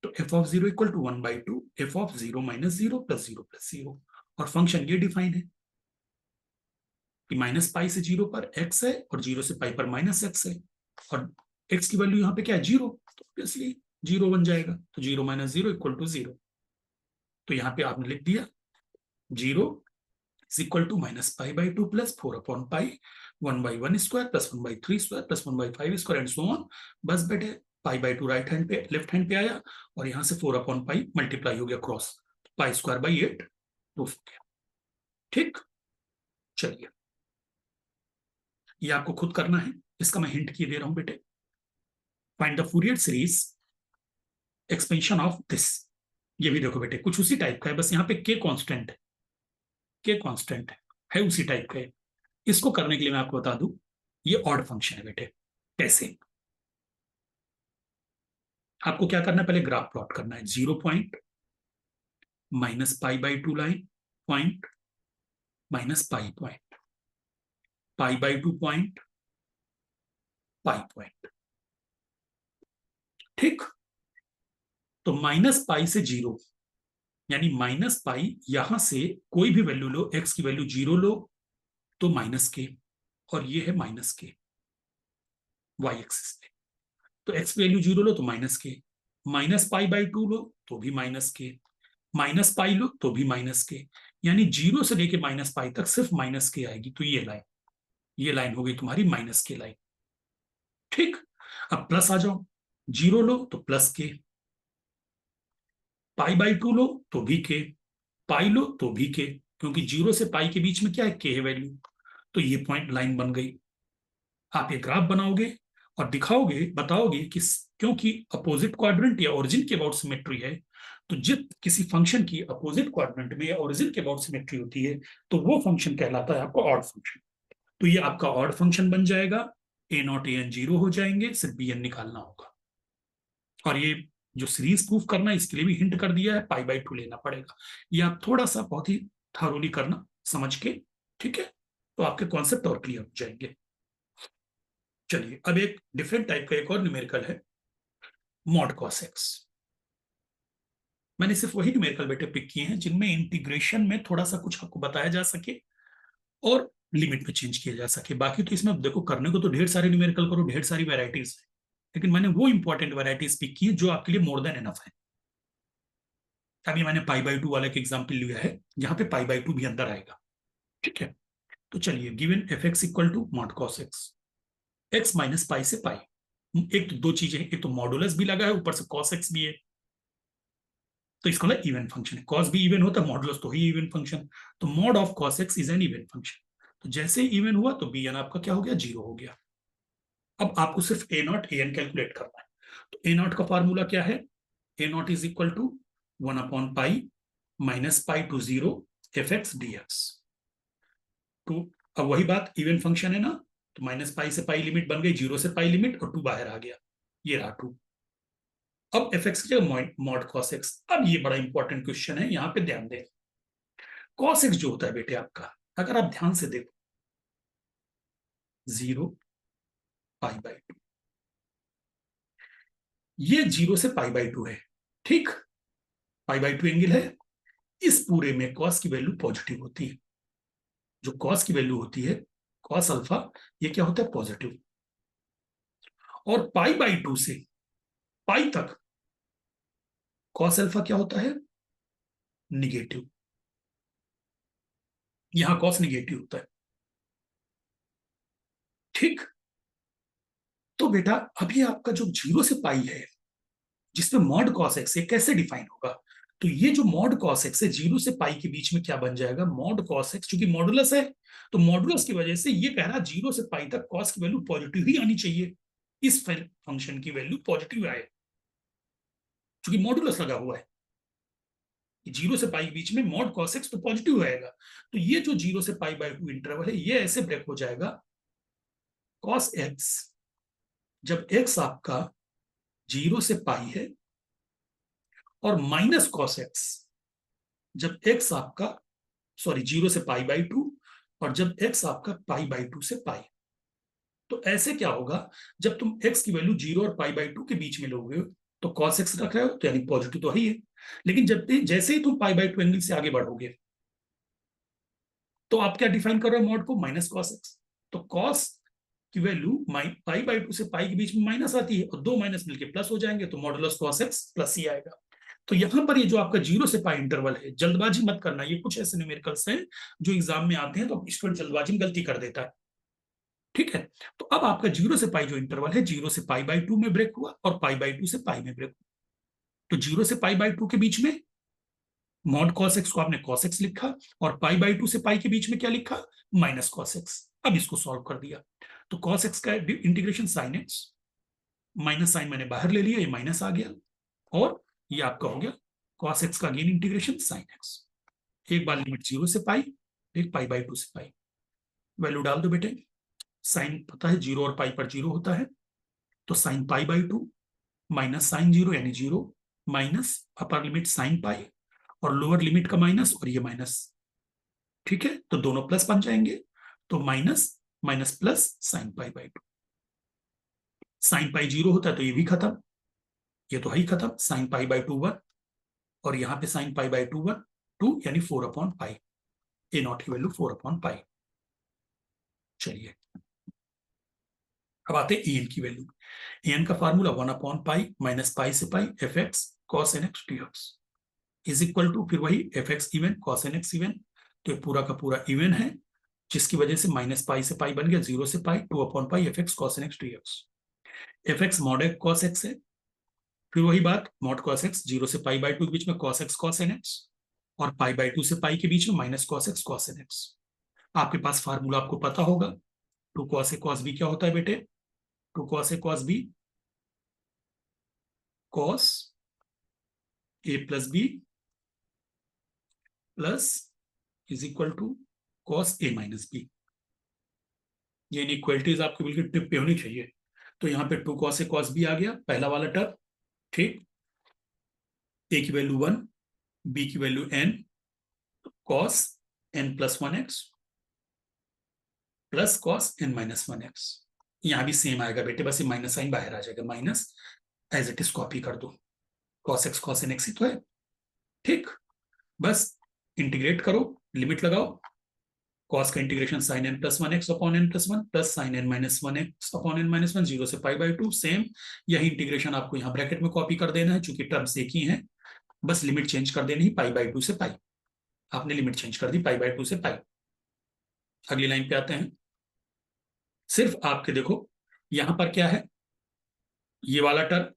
तो f of 0 equal to 1/2 f of 0 minus 0 plus 0 plus 0। और फंक्शन ये डिफाइन है कि माइनस पाई से 0 पर x है और 0 से पाई पर माइनस x है, और x की वैल्यू यहाँ पे क्या है, 0, तो इसलिए 0 बन जाएगा, तो 0 माइनस 0 इक्वल टू 0। तो यहाँ पे आपने लिख दिया 0 is equal to minus pi by 2 plus 4 upon pi 1/1 square plus 1/3 square plus 1/5 square and so on. बस बेटे पाई बाई 2 राइट हैंड पे लेफ्ट हैंड पे आया, और यहां से 4 अपॉन पाई मल्टीप्लाई हो गया cross, pi square by 8 proof हो गया। ठीक, चलिए ये आपको खुद करना है, इसका मैं हिंट किए दे रहा हूं बेटे। Find the Fourier series expansion of this. ये भी देखो बेटे कुछ उसी टाइप का है, बस यहाँ पे के कांस्टेंट है, के कांस्टेंट है उसी टाइप का है। इसको करने के लिए मैं आपको बता दूं, ये ऑड फंक्शन है बेटे। कैसे, आपको क्या करना है, पहले ग्राफ प्लॉट करना है, 0 point minus pi by 2 line point minus pi point pi by 2 point pi point. ठीक, तो माइनस पाई से 0, यानी माइनस पाई, यहां से कोई भी वैल्यू लो, एक्स की वैल्यू 0 लो तो माइनस के, और ये है माइनस के वाई एक्सिस पे, तो एक्स की वैल्यू 0 लो तो माइनस के, माइनस पाई बाई 2 लो तो भी माइनस के, माइनस पाई लो तो भी माइनस के, यानी 0 से लेके माइनस पाई तक सिर्फ माइनस के आएगी। तो ये लाइन हो गई तुम्हारी माइनस के लाइन। ठीक, अब प्लस आ जाओ, 0 लो तो प्लस के, पाई बाई 2 लो तो भी के, पाई लो तो भी के, क्योंकि 0 से पाई के बीच में क्या है, के है वैल्यू। तो ये पॉइंट लाइन बन गई। आप ये ग्राफ बनाओगे और दिखाओगे, बताओगे कि क्योंकि अपोजिट क्वाड्रेंट या ओरिजिन के अबाउट सिमेट्री है, तो जित किसी फंक्शन की अपोजिट क्वाड्रेंट में या ओरिजिन के अबाउट सिमेट्री होती है, तो वो फंक्शन कहलाता है आपका ऑड फंक्शन। तो ये आपका ऑड फंक्शन बन जाएगा, ए नॉट ए एन 0 हो जाएंगे, सिर्फ बी एन निकालना होगा। और ये जो सीरीज प्रूफ करना है, इसके लिए भी हिंट कर दिया है, पाई बाई 2 लेना पड़ेगा। ये आप थोड़ा सा बहुत ही थारोली करना समझ के, ठीक है, तो आपके कॉन्सेप्ट और क्लियर हो जाएंगे। चलिए अब एक डिफरेंट टाइप का एक और न्यूमेरिकल है, मॉड कॉस एक्स। मैंने सिर्फ वही न्यूमेरिकल बेटे पिक किए हैं जिनमें इंटीग्रेशन में थोड़ा सा कुछ आपको बताया जा सके और लिमिट में चेंज किया जा सके। बाकी तो इसमें देखो करने को तो ढेर सारे न्यूमेरिकल करो, ढेर सारी वेराइटीज है, लेकिन मैंने वो इंपॉर्टेंट वेराइटीज पिक की है जो आपके लिए मोर देन एनफ है। अभी मैंने पाई बाई 2 वाला एक एग्जाम्पल लिया है, जहां पे पाई बाई 2 भी अंदर आएगा। ठीक है, तो चलिए given f x equal to mod cos x, x minus pi से पाई। एक तो दो चीजें हैं, एक तो मॉडुलस भी लगा है, ऊपर से कॉस एक्स भी है, तो इसका मतलब इवन फंक्शन है। कॉस भी इवन होता है, मॉडुलस तो ही इवन फंक्शन, तो mod of cos x is an even function. तो जैसे इवन हुआ तो बी एन आपका क्या हो गया, 0 हो गया। अब आपको सिर्फ a not a n calculate करना है, तो ए नॉट का फॉर्मूला क्या है, a naught is equal to 1 upon pi minus pi to 0 f x d x. तो अब वही बात, इवन फंक्शन है ना, तो माइनस पाई से पाई लिमिट बन गई, 0 से पाई लिमिट, और 2 बाहर आ गया, ये रहा 2। अब एफ एक्स की जगह मॉड कॉस एक्स। अब ये बड़ा इंपॉर्टेंट क्वेश्चन है, यहां पे ध्यान दें। कॉस एक्स जो होता है बेटे आपका, अगर आप ध्यान से देखो, 0 पाई बाई 2, ये 0 से पाई बाई 2 है। ठीक, पाई बाई 2 एंगल है, इस पूरे में कॉस की वैल्यू पॉजिटिव होती है। जो कॉस की वैल्यू होती है, कॉस अल्फा, ये क्या होता है, पॉजिटिव। और पाई बाई 2 से पाई तक कॉस अल्फा क्या होता है, निगेटिव। यहां कॉस निगेटिव होता है। ठीक, तो बेटा अभी आपका जो 0 से पाई है, जिसमें मॉड कॉस एक्स है, कैसे डिफाइन होगा, तो ये जो मॉड कॉस एक्स है, 0 से पाई के बीच में क्या बन जाएगा, मॉड कॉस एक्स, चूंकि मॉडुलस है तो मॉडुलस की वजह से ये कह रहा 0 से पाई तक कॉस की वैल्यू पॉजिटिव ही आनी चाहिए, इस फंक्शन की वैल्यू पॉजिटिव आए, चूंकि मॉडुलस लगा हुआ है। 0 से पाई के बीच में मॉड कॉस एक्स तो पॉजिटिव आएगा। तो ये जो 0 से पाई बाय 2 इंटरवल है, ये ऐसे ब्रेक हो जाएगा, कॉस एक्स जब एक्स आपका 0 से पाई है, और माइनस कॉस एक्स जब एक्स आपका, सॉरी 0 से पाई बाई 2, और जब एक्स आपका पाई बाई 2 से पाई। तो ऐसे क्या होगा, जब तुम एक्स की वैल्यू 0 और पाई बाई 2 के बीच में लोगे तो कॉस एक्स रख रहे हो, तो यानी पॉजिटिव तो है ही है। लेकिन जब जैसे ही तुम पाई बाई 2 एंगल से आगे बढ़ोगे तो आप क्या डिफाइन कर रहे हो, मॉड को माइनस कॉस एक्स। तो कॉस की वैल्यू पाई बाई 2 से पाई के बीच में माइनस आती है, और दो माइनस मिलके प्लस हो जाएंगे, तो मॉडुलस कॉस एक्स प्लस ही आएगा। तो यहां पर ये जो आपका 0 से पाई इंटरवल है, जल्दबाजी मत करना, ये कुछ ऐसे न्यूमेरिकल्स हैं जो एग्जाम में आते हैं तो स्टूडेंट जल्दबाजी में गलती कर देता है, ठीक है। तो अब आपका 0 से पाई जो इंटरवल है, 0 से पाई बाई 2 में ब्रेक हुआ और पाई बाई 2 से पाई में ब्रेक हुआ। तो 0 से पाई बाई 2 के बीच में मॉड कॉस एक्स को आपने कॉस एक्स लिखा, और पाई बाई 2 से पाई के बीच में क्या लिखा, माइनस कॉस एक्स। अब इसको सॉल्व कर दिया, तो कॉस एक्स का integration sine x, minus sine मैंने बाहर ले लिया, ये माइनस आ गया, और ये आपका हो गया कॉस एक्स का अगेन इंटीग्रेशन साइन एक्स। एक बार लिमिट 0 से पाई, एक पाई बाई 2 से पाई, वैल्यू डाल दो बेटे। साइन पता है 0 और पाई पर 0 होता है, तो sine pi by 2 minus sine 0 यानी 0, minus upper limit sine pi, और लोअर लिमिट का माइनस, और ये माइनस, ठीक है। तो दोनों प्लस बन जाएंगे, तो minus minus plus sign pi by 2। Sine pi 0 होता है तो ये भी खत्म, ये तो है ही खत्म, साइन पाई बाई 2 1, और यहाँ पे साइन पाई बाई 2 1 2 यानी 4 अपॉन पाई, ए नॉट की वैल्यू 4 अपॉन पाई। चलिए अब आते हैं एन की वैल्यू। एन का formula 1 upon pi minus pi से pi f x cos n x d x is equal to, फिर वही f x even cos n x even, तो ये पूरा का पूरा इवन है, जिसकी वजह से माइनस पाई से पाई बन गया, 0 से pi 2 upon pi f x cos n x d x. F x mod x cos x है, फिर वही बात मॉड कॉस एक्स, 0 से पाई बाई 2 के बीच में cos x cos n x, और पाई बाई 2 से पाई के बीच में minus cos x cos n x. आपके पास फार्मूला आपको पता होगा, two cos a cos B क्या होता है बेटे, two cos a cos b, cos a plus b plus is equal to cos a minus b. ये इनइक्वालिटीज आपको बिल्कुल टिप पे होनी चाहिए। तो यहाँ पे two cos a cos B आ गया, पहला वाला टर्म, ठीक। ए की वैल्यू 1, बी की value n, cos n plus 1x plus cos n minus 1x। यहां भी सेम आएगा बेटे, बस ये माइनस साइन बाहर आ जाएगा, minus as it is copy कर दो, cos x cos n x ही तो है, ठीक। बस इंटीग्रेट करो, लिमिट लगाओ, कॉस का integration sine n plus 1x upon n plus 1 plus sine n minus 1x upon n minus 1, 0 से पाई बाई 2, सेम यही इंटीग्रेशन आपको यहाँ ब्रैकेट में कॉपी कर देना है, चूंकि टर्म्स एक ही है, बस लिमिट चेंज कर देनी है, पाई बाई 2 से पाई, आपने लिमिट चेंज कर दी पाई बाई 2 से पाई। अगली लाइन पे आते हैं, सिर्फ आपके देखो यहां पर क्या है, ये वाला टर्म,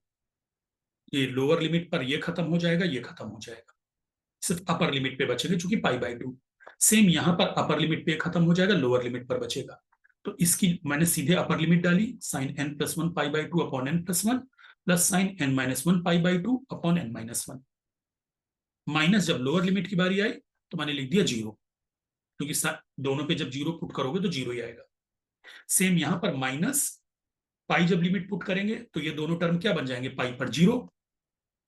ये लोअर लिमिट पर ये खत्म हो जाएगा, ये खत्म हो जाएगा, सिर्फ अपर लिमिट पे बचेगा चूंकि पाई बाई 2। सेम यहां पर अपर लिमिट पे खत्म हो जाएगा, लोअर लिमिट पर बचेगा। तो इसकी मैंने सीधे अपर लिमिट डाली, sine n plus 1 pi by 2 upon n plus 1 plus sine n minus 1 pi by 2 upon n minus 1, minus जब लोअर लिमिट की बारी आई तो मैंने लिख दिया 0, क्योंकि दोनों पे जब 0 पुट करोगे तो 0 ही आएगा। सेम यहां पर माइनस पाई जब लिमिट पुट करेंगे तो ये दोनों टर्म क्या बन जाएंगे, पाई पर 0,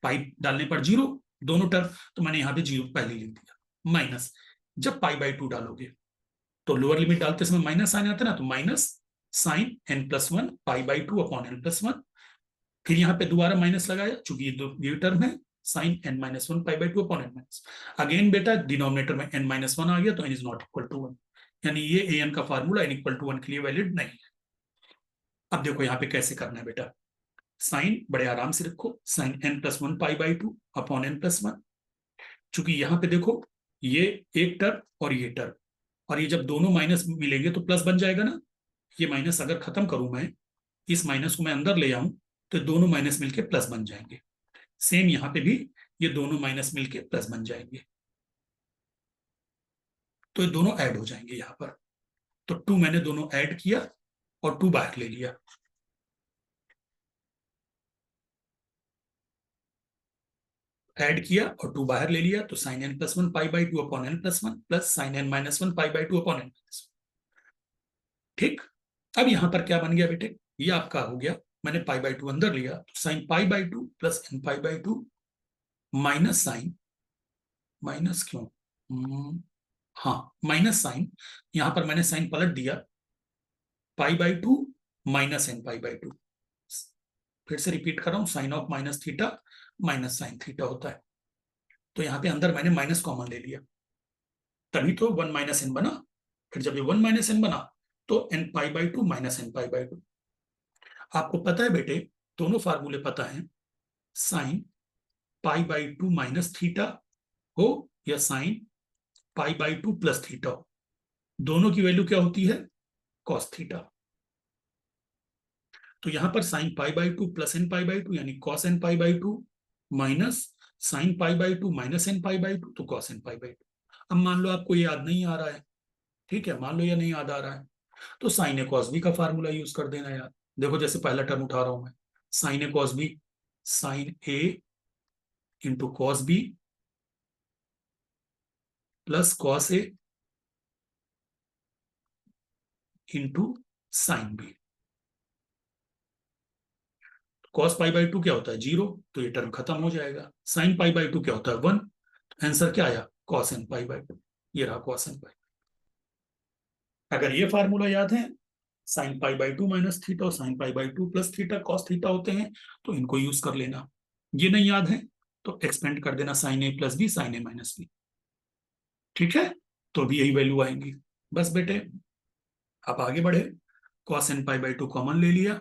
पाई डालने पर 0 दोनों टर्म, तो मैंने यहाँ पे 0 पहले लिख दिया, माइनस जब पाई बाई 2 डालोगे तो लोअर लिमिट डालते समय माइनस साइन आता है ना, तो minus sine n plus 1 pi by 2 upon n plus 1, फिर यहाँ पे दोबारा माइनस लगाया चूंकि ये टर्म है, sine n minus 1 pi by 2 upon n minus, again बेटा डिनोमिनेटर में एन माइनस 1 आ गया तो n is not equal to 1, यानी ये ए एन का फार्मूला एन इक्वल टू 1 के लिए वैलिड नहीं है। अब देखो यहाँ पे कैसे करना है बेटा, साइन बड़े आराम से रखो, sine n plus 1 pi by 2 upon n plus 1, चूंकि यहाँ पे देखो ये एक टर्म और ये टर्म, और ये जब दोनों माइनस मिलेंगे तो प्लस बन जाएगा ना, ये माइनस अगर खत्म करूं मैं, इस माइनस को मैं अंदर ले आऊं तो दोनों माइनस मिलके प्लस बन जाएंगे। सेम यहाँ पे भी ये दोनों माइनस मिलके प्लस बन जाएंगे, तो ये दोनों ऐड हो जाएंगे यहां पर। तो 2 मैंने दोनों ऐड किया और 2 बाहर ले लिया। ऐड किया और 2 बाहर ले लिया, तो sine n plus one pi by two upon n plus one plus sine n minus one pi by two upon n minus one. ठीक। अब यहां पर क्या बन गया बेटे, ये आपका हो गया, मैंने पाई बाई टू अंदर लिया, तो sine pi by two plus n pi by two minus sine, minus क्यों, हाँ माइनस साइन, यहां पर मैंने साइन पलट दिया, pi by two minus n pi by two. फिर से रिपीट कर रहा हूं, sine of minus theta minus sine theta होता है। तो यहां पे अंदर मैंने माइनस कॉमन ले लिया, तभी तो वन माइनस एन बना। फिर जब ये वन माइनस एन बना, तो n pi by two minus n pi by two. आपको पता है बेटे, दोनों फार्मूले पता है, sine pi by two minus theta हो या sine pi by two plus theta हो, दोनों की वैल्यू क्या होती है, कॉस थीटा। तो यहां पर sine pi by two plus n pi by two यानी cos n pi by two minus sine pi by two minus n pi by two, तो cos n pi by two. अब मान लो आपको ये याद नहीं आ रहा है, ठीक है, मान लो ये नहीं याद आ रहा है, तो साइन ए कॉस बी का फार्मूला यूज कर देना यार। देखो जैसे पहला टर्म उठा रहा हूं मैं, sine A cos b, sine a into cos b plus cos a into sine b. Cos pi by two क्या होता है, जीरो, तो ये टर्म खत्म हो जाएगा। साइन पाई बाई टू क्या होता है, वन। आंसर क्या आया, cos n pi by two. ये रहा कॉस एन पाई। अगर ये फार्मूला याद है, sine pi by two minus theta और sine pi by two plus theta cos theta होते हैं, तो इनको यूज कर लेना। ये नहीं याद है तो एक्सपेंड कर देना, साइन ए प्लस बी साइन ए माइनस बी, ठीक है, तो भी यही वैल्यू आएंगी। बस बेटे आप आगे बढ़े, cos n pi by two common ले लिया,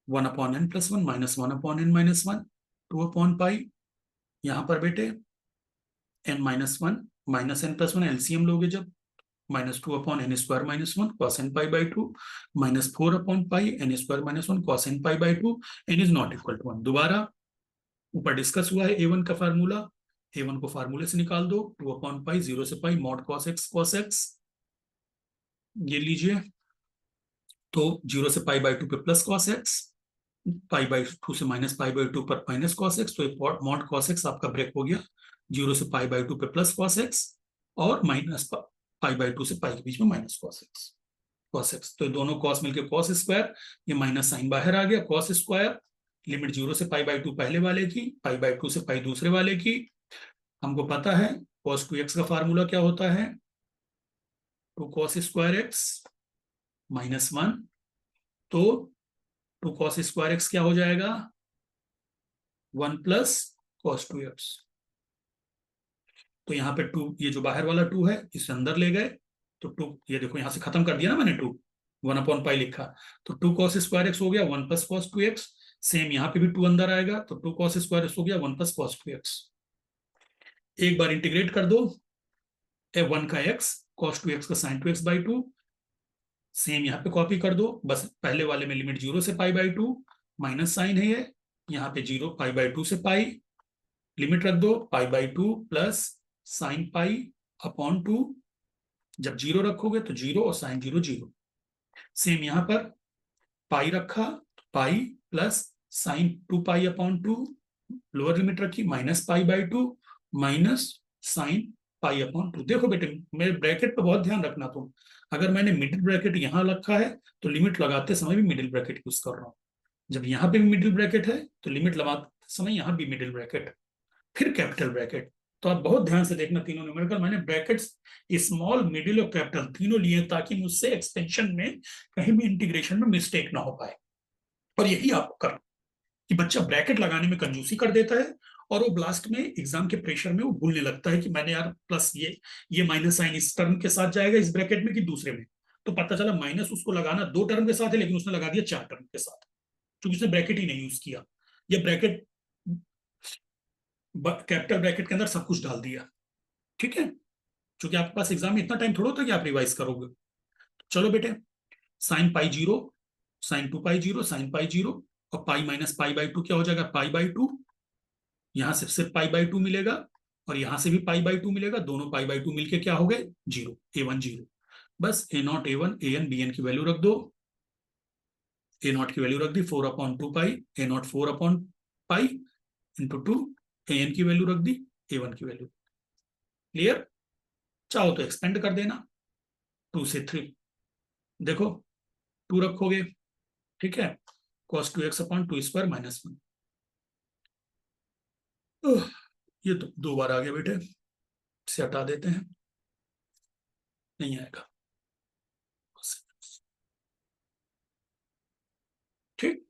one upon n plus one minus one upon n minus one, two upon pi, यहां पर बेटे n minus one minus n plus one LCM लोगे जब, minus two upon n square minus one cos n pi by two minus four upon pi n square minus one cos n pi by two, n is not equal to one. दोबारा ऊपर discuss हुआ है ए one का formula, ए one को फार्मूले से निकाल दो, टू अपॉन पाई जीरो से पाई मॉड कॉस एक्स, ये लीजिए, तो जीरो से पाई बाई टू पे plus cos x, pi by to से माइनस पाई बाई टू पर माइनस कॉस एक्स, तो ये मॉड कॉस एक्स आपका ब्रेक हो गया, जीरो से पाई बाई टू पे प्लस कॉस एक्स और माइनस पाई बाई टू से पाई के बीच में माइनस कॉस एक्स, तो दोनों कॉस मिलके कॉस स्क्वायर, ये माइनस साइन बाहर आ गया, कॉस स्क्वायर, लिमिट जीरो से पाई बाई टू पहले वाले की, पाई बाई टू से पाई दूसरे वाले की। हमको पता है कॉस टू एक्स का फार्मूला क्या होता है, two cos square x minus one, तो टू कॉस स्क्वायर एक्स क्या हो जाएगा, one plus cos two x. तो यहाँ पे टू, ये जो बाहर वाला टू है इसे अंदर ले गए, तो टू, ये देखो यहां से खत्म कर दिया ना मैंने, टू वन अपॉन पाई लिखा, तो टू कॉस स्क्वायर एक्स हो गया one plus cos two x, same यहाँ पे भी टू अंदर आएगा, तो टू कॉस स्क्वायर एक्स हो गया one plus cos two x. एक बार इंटीग्रेट कर दो, ए वन का एक्स कॉस टू एक्स का sign two x by two, same यहाँ पे कॉपी कर दो, बस पहले वाले में लिमिट जीरो से pi by two, minus sine है ये, यहाँ पे जीरो पाई बाई टू से पाई, लिमिट रख दो पाई by two plus sign pi upon to, जब जीरो रखोगे तो जीरो और साइन जीरो जीरो, सेम यहां पर पाई रखा, pi plus sine two pi upon two, lower limit रखी minus pi by two minus sine pi upon two. देखो बेटे मेरे ब्रैकेट पे बहुत ध्यान रखना तुम, अगर मैंने मिडिल ब्रैकेट यहां रखा है तो लिमिट लगाते समय भी मिडिल ब्रैकेट यूज कर रहा हूं, जब यहां पे भी मिडिल ब्रैकेट है तो लिमिट लगाते समय यहां भी मिडिल ब्रैकेट, फिर कैपिटल ब्रैकेट। तो आप बहुत ध्यान से देखना, तीनों न्यूमेरिकल मैंने ब्रैकेट्स स्मॉल मिडिल और कैपिटल तीनों लिए ताकि मुझसे एक्सपेंशन में कहीं भी इंटीग्रेशन में मिस्टेक ना हो पाए। और यही आपको करना कि बच्चा ब्रैकेट लगाने में कंजूसी कर देता है और वो लास्ट में एग्जाम के प्रेशर में वो भूलने लगता है कि मैंने यार प्लस ये माइनस साइन इस टर्म के साथ जाएगा इस ब्रैकेट में कि दूसरे में, तो पता चला माइनस उसको लगाना दो टर्म के साथ है लेकिन उसने लगा दिया चार टर्म के साथ, क्योंकि उसने ब्रैकेट ही नहीं यूज किया, ये ब्रैकेट कैपिटल ब्रैकेट के अंदर सब कुछ डाल दिया, ठीक है, क्योंकि आपके पास एग्जाम में इतना टाइम थोड़ा होता है कि आप रिवाइज करोगे। चलो बेटे, sine pi zero, sine two pi zero, sine pi zero, और pi minus pi by two क्या हो जाएगा, पाई बाई टू, यहां से सिर्फ पाई बाई टू मिलेगा और यहां से भी पाई बाई टू मिलेगा, दोनों पाई बाई टू मिलके क्या हो गए, जीरो, A1 जीरो। बस A0 A1 AN BN की वैल्यू रख दो। A0 की वैल्यू रख दी 4/2 पाई, A0 4/पाई इंटू टू, AN की वैल्यू रख दी, A1 की वैल्यू। क्लियर? चाहो तो एक्सपेंड कर देना 2 से 3। देखो 2 रखोगे, ठीक है, cos 2x/2² -1। ये तो 2 बार आ गया बेटे, इसे हटा देते हैं, नहीं आएगा। ठीक,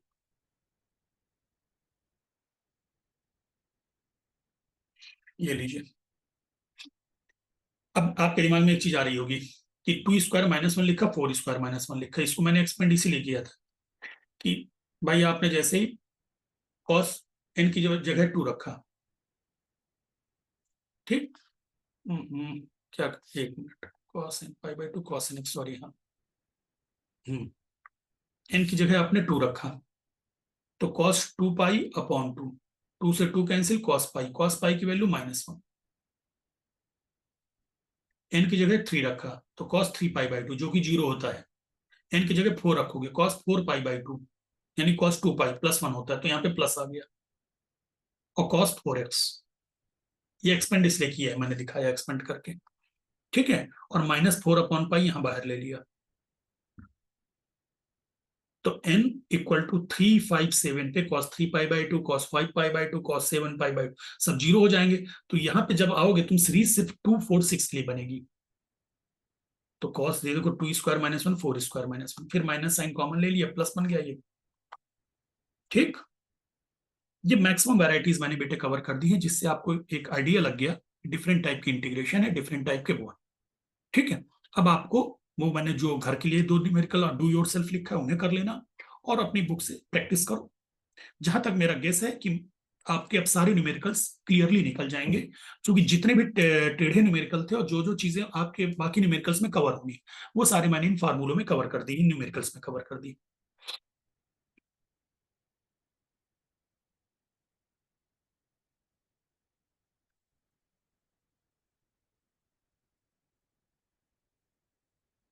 ये लीजिए। अब आपके दिमाग में एक चीज आ रही होगी कि 2² -1 लिखा, 4² -1 लिखा। इसको मैंने एक्सपेंड इसीलिए किया था कि भाई आपने जैसे ही कॉस एन की जगह 2 रखा, ठीक, क्या, एक minute, cos n pi by two, cos n x, sorry, हाँ, एन की जगह आपने 2 रखा, तो कॉस 2 पाई/2, 2 से 2 कैंसिल, कॉस पाई की वैल्यू -1। एन की जगह 3 रखा, तो कॉस 3 पाई/2 जो कि 0 होता है। एन की जगह 4 रखोगे, कॉस 4 पाई/2 यानी कॉस 2 पाई +1 होता है, तो यहाँ पे प्लस आ गया। और कॉस 4x, ये एक्सपेंड इसलिए किया है, मैंने दिखाया एक्सपेंड करके, ठीक है। और -4/पाई यहां बाहर ले लिया, तो n = 357 पे cos 3 पाई/2, cos 5 पाई/2, cos 7 पाई/2 सब जीरो हो जाएंगे। तो यहां पे जब आओगे तुम, सीरीज सिर्फ 2 4 6 के लिए बनेगी। तो cos दे देखो, 2² -1 4² -1, फिर माइनस साइन कॉमन ले लिया, प्लस बन गया ये। ठीक, ये मैक्सिमम वैरायटीज मैंने बेटे कवर कर दी है, जिससे आपको एक आइडिया लग गया डिफरेंट टाइप की इंटीग्रेशन है, डिफरेंट टाइप के वो। ठीक है, अब आपको वो मैंने जो घर के लिए 2 न्यूमेरिकल और डू योर सेल्फ लिखा है उन्हें कर लेना, और अपनी बुक से प्रैक्टिस करो। जहां तक मेरा गेस है कि आपके अब सारे न्यूमेरिकल्स क्लियरली निकल जाएंगे, क्योंकि जितने भी टेढ़े न्यूमेरिकल थे और जो जो चीजें आपके बाकी न्यूमेरिकल्स में कवर होंगी, वो सारे मैंने इन फार्मूलों में कवर कर दी, इन न्यूमेरिकल्स में कवर कर दी।